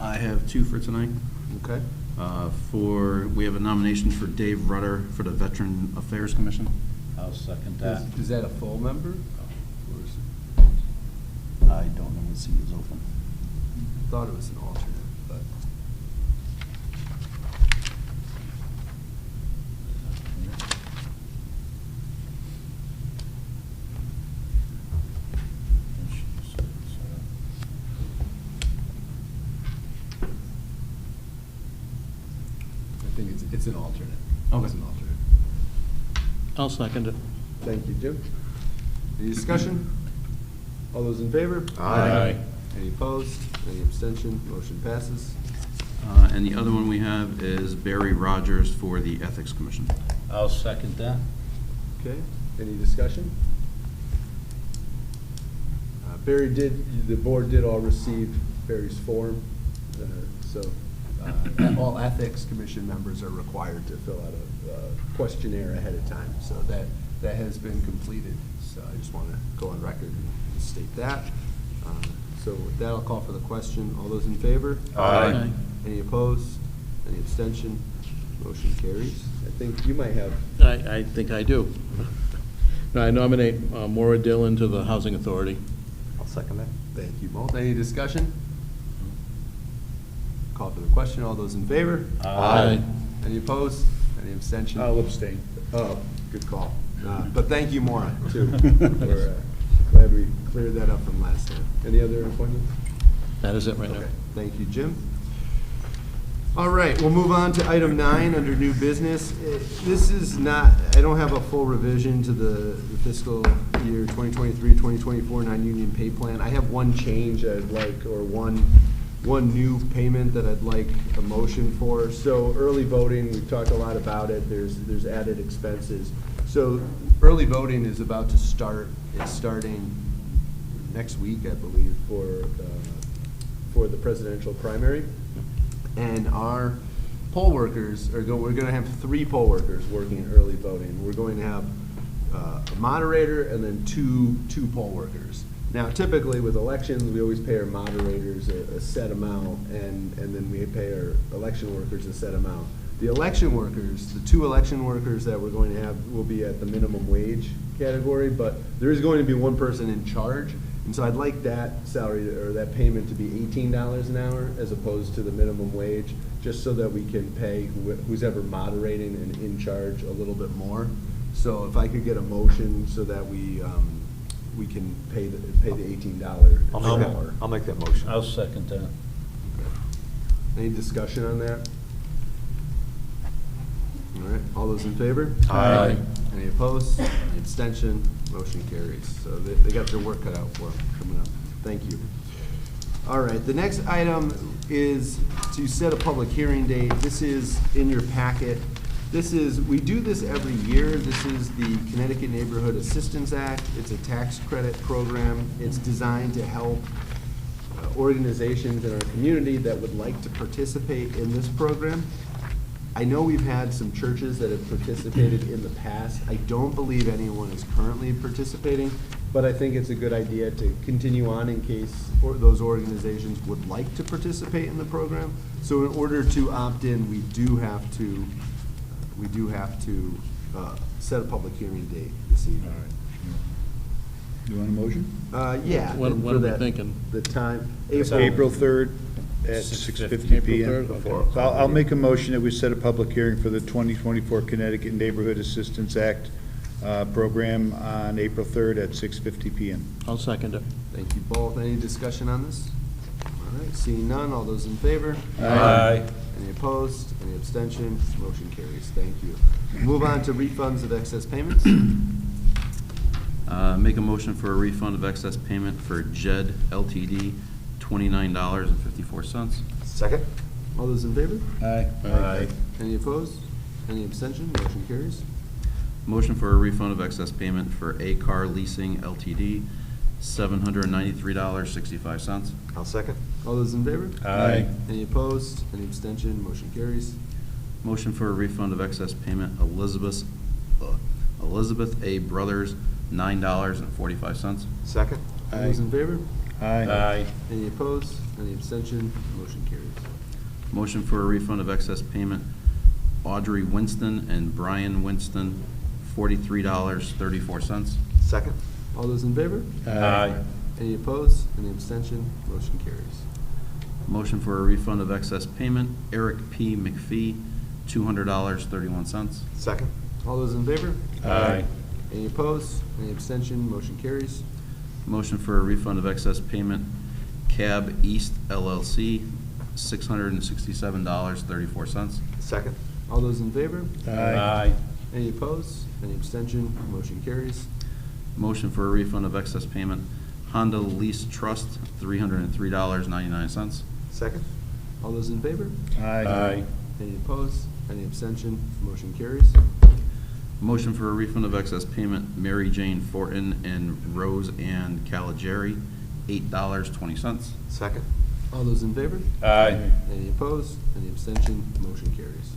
Speaker 16: I have 2 for tonight.
Speaker 1: Okay.
Speaker 16: We have a nomination for Dave Rutter for the Veteran Affairs Commission.
Speaker 14: I'll second that.
Speaker 1: Is that a full member? Or is
Speaker 16: I don't know what seat is open.
Speaker 1: I thought it was an alternate, but. I think it's an alternate.
Speaker 16: Okay.
Speaker 1: It's an alternate.
Speaker 16: I'll second it.
Speaker 1: Thank you, Jim. Any discussion? All those in favor?
Speaker 14: Aye.
Speaker 1: Any opposed? Any abstention? Motion passes.
Speaker 16: And the other one we have is Barry Rogers for the Ethics Commission.
Speaker 14: I'll second that.
Speaker 1: Okay, any discussion? The board did all receive Barry's form, so all ethics commission members are required to fill out a questionnaire ahead of time, so that has been completed. So I just want to go on record and state that. So with that, I'll call for the question. All those in favor?
Speaker 14: Aye.
Speaker 1: Any opposed? Any abstention? Motion carries. I think you might have.
Speaker 16: I think I do. I nominate Maura Dillon to the Housing Authority.
Speaker 12: I'll second that.
Speaker 1: Thank you both. Any discussion? Call for the question. All those in favor?
Speaker 14: Aye.
Speaker 1: Any opposed? Any abstention?
Speaker 3: I'll abstain.
Speaker 1: Oh, good call. But thank you, Maura, too. We're glad we cleared that up from last time. Any other appointments?
Speaker 16: That is it right now.
Speaker 1: Okay, thank you, Jim. All right, we'll move on to item 9 under new business. This is not, I don't have a full revision to the fiscal year 2023-2024 non-union pay plan. I have one change that I'd like, or one new payment that I'd like a motion for. So early voting, we've talked a lot about it. There's added expenses. So early voting is about to start. It's starting next week, I believe, for the presidential primary. And our poll workers we're going to have 3 poll workers working early voting. We're going to have a moderator and then two poll workers. Now, typically with elections, we always pay our moderators a set amount, and then we pay our election workers a set amount. The election workers, the 2 election workers that we're going to have will be at the minimum wage category, but there is going to be one person in charge. And so I'd like that salary, or that payment to be $18 an hour as opposed to the minimum wage, just so that we can pay who's ever moderating and in charge a little bit more. So if I could get a motion so that we can pay the $18 an hour.
Speaker 12: I'll make that motion.
Speaker 16: I'll second that.
Speaker 1: Any discussion on that? All right, all those in favor?
Speaker 12: Aye.
Speaker 1: Any opposed? Any abstention? Motion carries. So they got their work cut out for them coming up. Thank you. All right, the next item is to set a public hearing date. This is in your packet. We do this every year. This is the Connecticut Neighborhood Assistance Act. It's a tax credit program. It's designed to help organizations in our community that would like to participate in this program. I know we've had some churches that have participated in the past. I don't believe anyone is currently participating, but I think it's a good idea to continue on in case those organizations would like to participate in the program. So in order to opt in, we do have to set a public hearing date this evening.
Speaker 3: You want a motion?
Speaker 1: Yeah.
Speaker 16: What
Speaker 1: and
Speaker 16: are
Speaker 1: for
Speaker 16: we
Speaker 1: that-
Speaker 16: thinking?
Speaker 1: The time.
Speaker 3: April 3rd at 6:50 PM.
Speaker 16: April 3rd?
Speaker 3: So I'll make a motion that we set a public hearing for the 2024 Connecticut Neighborhood Assistance Act program on April 3rd at 6:50 PM.
Speaker 16: I'll second it.
Speaker 1: Thank you both. Any discussion on this? All right, seeing none, all those in favor?
Speaker 16: Aye.
Speaker 1: Any opposed? Any abstention? Motion carries. Thank you. Move on to refunds of excess payments.
Speaker 2: Make a motion for a refund of excess payment for JED LTD, $29.54.
Speaker 12: Second?
Speaker 1: All those in favor?
Speaker 3: Aye.
Speaker 1: Any opposed? Any abstention? Motion carries.
Speaker 2: Motion for a refund of excess payment for A-Car Leasing LTD, $793.65.
Speaker 12: I'll second.
Speaker 1: All those in favor?
Speaker 3: Aye.
Speaker 1: Any opposed? Any abstention? Motion carries.
Speaker 2: Motion for a refund of excess payment Elizabeth A. Brothers, $9.45.
Speaker 12: Second?
Speaker 1: All those in favor?
Speaker 3: Aye.
Speaker 1: Any opposed? Any abstention? Motion carries.
Speaker 2: Motion for a refund of excess payment Audrey Winston and Brian Winston, $43.34.
Speaker 12: Second?
Speaker 1: All those in favor?
Speaker 3: Aye.
Speaker 1: Any opposed? Any abstention? Motion carries.
Speaker 2: Motion for a refund of excess payment Eric P. McPhee, $200.31.
Speaker 12: Second?
Speaker 1: All those in favor?
Speaker 3: Aye.
Speaker 1: Any opposed? Any abstention? Motion carries.
Speaker 2: Motion for a refund of excess payment Cab East LLC, $667.34.
Speaker 12: Second?
Speaker 1: All those in favor?
Speaker 3: Aye.
Speaker 1: Any opposed? Any abstention? Motion carries.
Speaker 2: Motion for a refund of excess payment Honda Lease Trust, $303.99.
Speaker 12: Second?
Speaker 1: All those in favor?
Speaker 3: Aye.
Speaker 1: Any opposed? Any abstention? Motion carries.
Speaker 2: Motion for a refund of excess payment Mary Jane Fortin and Rose Ann Caligari, $8.20.
Speaker 12: Second?
Speaker 1: All those in favor?
Speaker 3: Aye.
Speaker 1: Any opposed? Any abstention? Motion carries.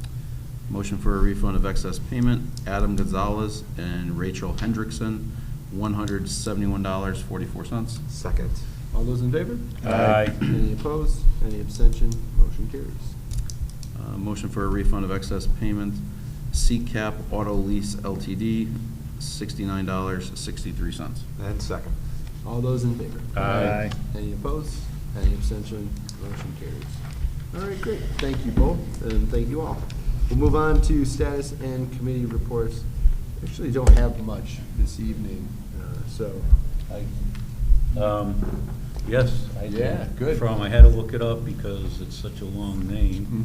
Speaker 2: Motion for a refund of excess payment Adam Gonzalez and Rachel Hendrickson, $171.44.
Speaker 12: Second?
Speaker 1: All those in favor?
Speaker 3: Aye.
Speaker 1: Any opposed? Any abstention? Motion carries.
Speaker 2: Motion for a refund of excess payment C-Cap Auto Lease LTD, $69.63.
Speaker 12: And second?
Speaker 1: All those in favor?
Speaker 3: Aye.
Speaker 1: Any opposed? Any abstention? Motion carries. All right, great. Thank you both, and thank you all. We'll move on to status and committee reports. Actually, don't have much this evening, so.
Speaker 17: Yes, I did.
Speaker 1: Yeah, good.
Speaker 17: I had to look it up because it's such a long name.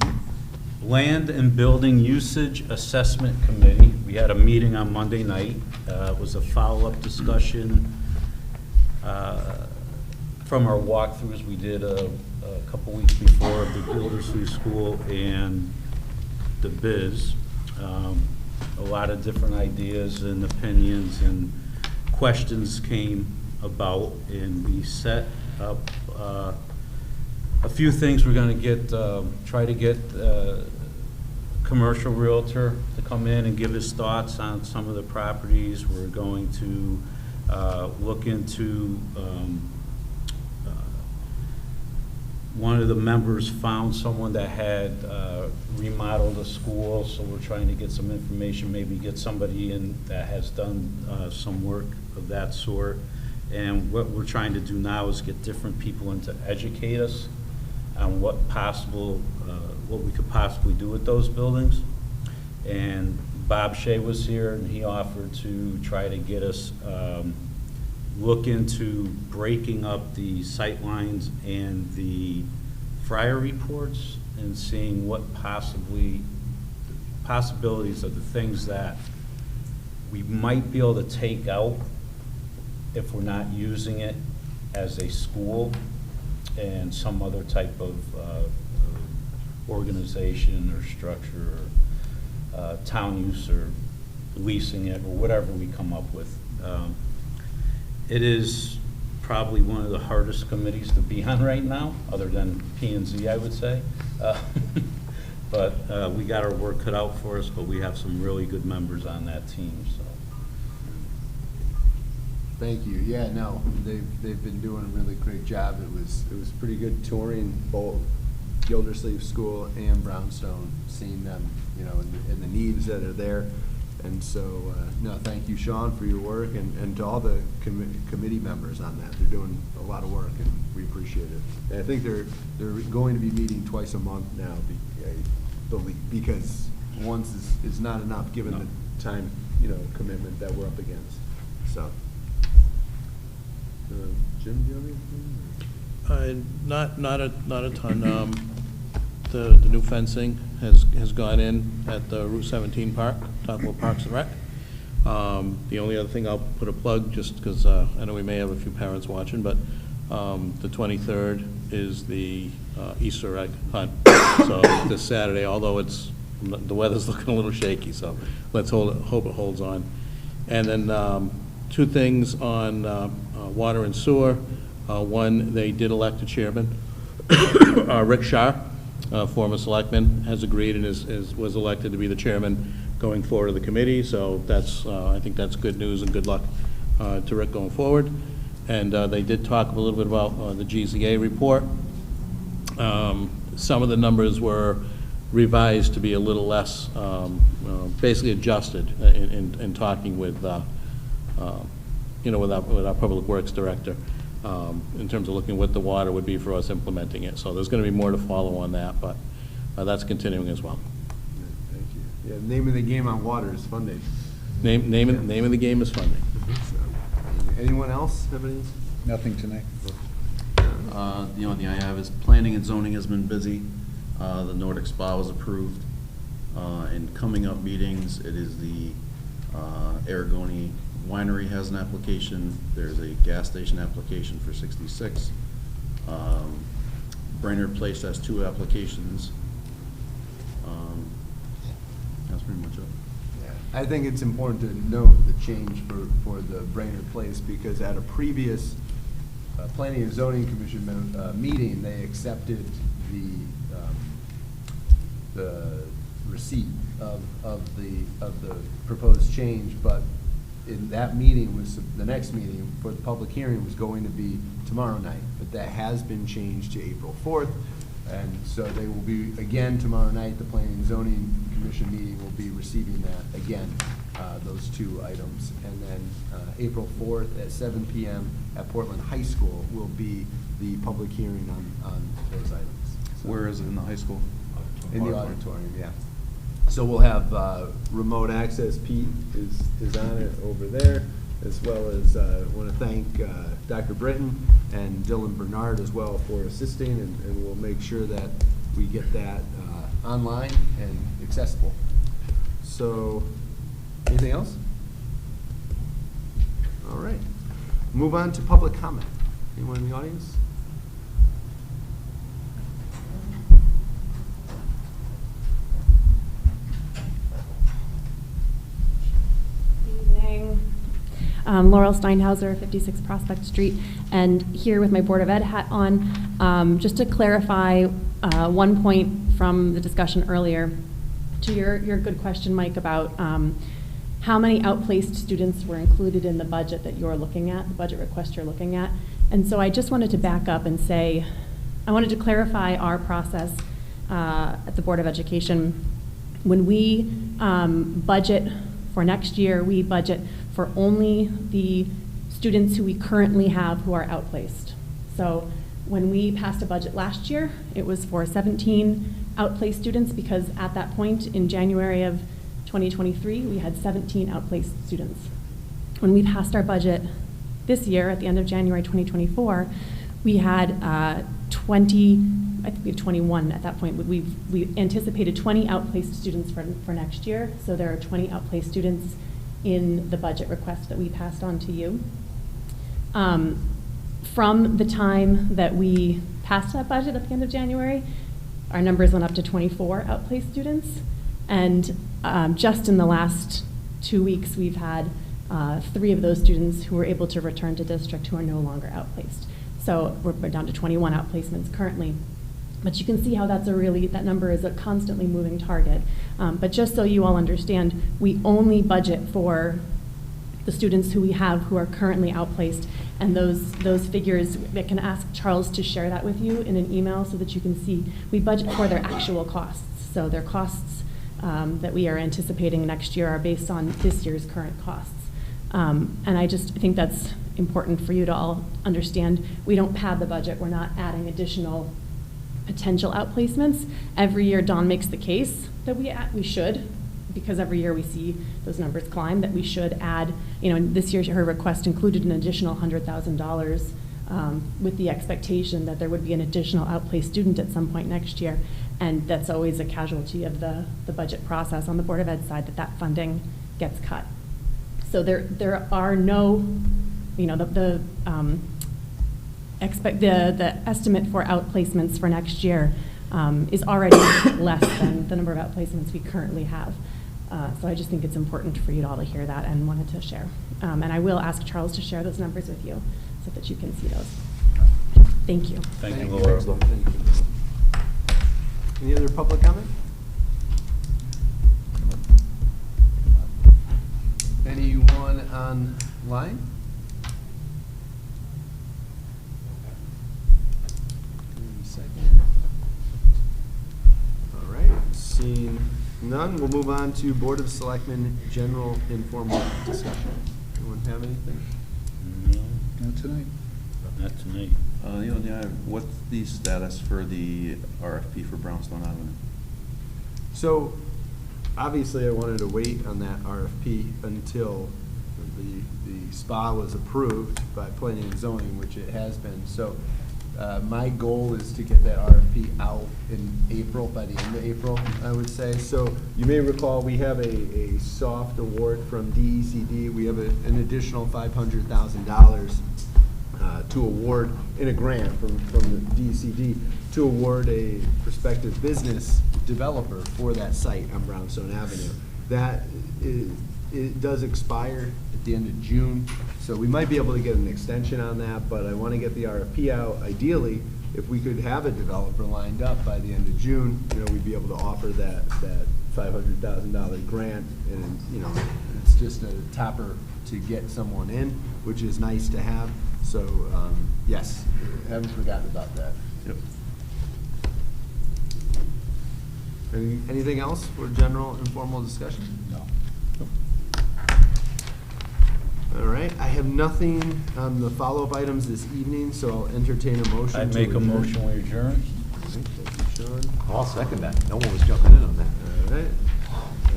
Speaker 17: Land and Building Usage Assessment Committee. We had a meeting on Monday night. It was a follow-up discussion from our walkthroughs we did a couple weeks before of the Gildersleeve School and the biz. A lot of different ideas and opinions and questions came about, and we set up a few things. We're going to try to get a commercial realtor to come in and give his thoughts on some of the properties. We're going to look into one of the members found someone that had remodeled a school, so we're trying to get some information, maybe get somebody in that has done some work of that sort. And what we're trying to do now is get different people in to educate us on what we could possibly do with those buildings. And Bob Shea was here, and he offered to try to get us look into breaking up the sight lines and the Fryer reports and seeing what possibilities of the things that we might be able to take out if we're not using it as a school and some other type of organization or structure or town use or leasing it or whatever we come up with. It is probably one of the hardest committees to be on right now, other than P&Z, I would say. But we got our work cut out for us, but we have some really good members on that team, so.
Speaker 6: Thank you. Yeah, no, they've been doing a really great job. It was pretty good touring both Gildersleeve School and Brownstone, seeing them, you know, and the needs that are there. And so, no, thank you, Sean, for your work, and to all the committee members on that. They're doing a lot of work, and we appreciate it. And I think they're going to be meeting twice a month now, I believe, because once is not enough given the time, you know, commitment that we're up against. So, Jim, do you have anything?
Speaker 16: Not a ton. The new fencing has gone in at the Route 17 park, talk about Parks and Rec. The only other thing I'll put a plug, just because I know we may have a few parents watching, but the 23rd is the Easter egg hunt. So this Saturday, although the weather's looking a little shaky, so let's hope it holds on. And then two things on water and sewer. One, they did elect a chairman. Rick Shar, former selectman, has agreed and was elected to be the chairman going forward of the committee. So that's I think that's good news and good luck to Rick going forward. And they did talk a little bit about the GZA report. Some of the numbers were revised to be a little less, basically adjusted in talking with, you know, with our Public Works Director, in terms of looking at what the water would be for us implementing it. So there's going to be more to follow on that, but that's continuing as well.
Speaker 6: Thank you. Yeah, name of the game on water is funding.
Speaker 16: Name of the game is funding.
Speaker 6: So, anyone else have any?
Speaker 3: Nothing tonight.
Speaker 2: The only thing I have is planning and zoning has been busy. The Nordic Spa was approved. In coming up meetings, it is the Aragoni Winery has an application. There's a gas station application for 66. Brainerd Place has 2 applications. That's pretty much it.
Speaker 6: I think it's important to note the change for the Brainerd Place, because at a previous Planning and Zoning Commission meeting, they accepted the receipt of the proposed change, but in that meeting the next meeting for the public hearing was going to be tomorrow night, but that has been changed to April 4th. And so they will be, again, tomorrow night, the Planning and Zoning Commission meeting will be receiving that again, those 2 items. And then April 4th at 7 p.m. at Portland High School will be the public hearing on those items. So,
Speaker 2: Where is it in the high school?
Speaker 6: in the auditorium, yeah. So we'll have remote access. Pete is on it over there, as well as I want to thank Dr. Britton and Dylan Bernard as well for assisting, and we'll make sure that we get that online and accessible. So, anything else? All right. Move on to public comment. Anyone in the audience?
Speaker 18: Laurel Steinhauser, 56 Prospect Street, and here with my Board of Ed hat on, just to clarify one point from the discussion earlier to your good question, Mike, about how many outplaced students were included in the budget that you're looking at, the budget request you're looking at. And so I just wanted to back up and say, I wanted to clarify our process at the Board of Education. When we budget for next year, we budget for only the students who we currently have who are outplaced. So when we passed a budget last year, it was for 17 outplaced students, because at that point in January of 2023, we had 17 outplaced students. When we passed our budget this year, at the end of January 2024, we had 20, I think we had 21 at that point. We anticipated 20 outplaced students for next year, so there are 20 outplaced students in the budget request that we passed on to you. From the time that we passed that budget at the end of January, our numbers went up to 24 outplaced students, and just in the last 2 weeks, we've had 3 of those students who were able to return to district who are no longer outplaced. So we're down to 21 outplacements currently. But you can see how that number is a constantly moving target. But just so you all understand, we only budget for the students who we have who are currently outplaced, and those figures, I can ask Charles to share that with you in an email so that you can see. We budget for their actual costs. So their costs that we are anticipating next year are based on this year's current costs. And I think that's important for you to all understand. We don't pad the budget. We're not adding additional potential outplacements. Every year, Dawn makes the case that we should, because every year we see those numbers climb, that we should add, and this year her request included an additional $100,000 with the expectation that there would be an additional outplaced student at some point next year. And that's always a casualty of the budget process on the Board of Ed side, that funding gets cut. So there are no, the estimate for outplacements for next year is already less than the number of outplacements we currently have. So I just think it's important for you all to hear that and wanted to share. And I will ask Charles to share those numbers with you so that you can see those. Thank you.
Speaker 17: Thank you, Laura.
Speaker 6: Any other public comment? Anyone online? All right, seeing none, we'll move on to Board of Selectmen general informal discussion. Anyone have anything?
Speaker 17: No,
Speaker 3: Not tonight.
Speaker 17: not tonight.
Speaker 2: What's the status for the RFP for Brownstone Avenue?
Speaker 6: So, obviously, I wanted to wait on that RFP until the SPA was approved by planning and zoning, which it has been. So, my goal is to get that RFP out in April, by the end of April, I would say. So, you may recall we have a soft award from DECD. We have an additional $500,000 to award in a grant from the DECD to award a prospective business developer for that site on Brownstone Avenue. That it does expire at the end of June, so we might be able to get an extension on that, but I want to get the RFP out. Ideally, if we could have a developer lined up by the end of June, we'd be able to offer that $500,000 grant, and it's just a topper to get someone in, which is nice to have. So, yes, haven't forgotten about that.
Speaker 2: Yep.
Speaker 6: Anything else for general informal discussion?
Speaker 3: No.
Speaker 6: All right, I have nothing on the follow-up items this evening, so I'll entertain a motion.
Speaker 17: I'd make a motion we adjourn.
Speaker 6: Thank you, Sean.
Speaker 1: I'll second that. No one was jumping in on that.
Speaker 6: All right.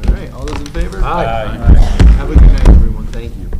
Speaker 6: All right, all those in favor?
Speaker 17: Aye.
Speaker 6: Have a good night, everyone. Thank you.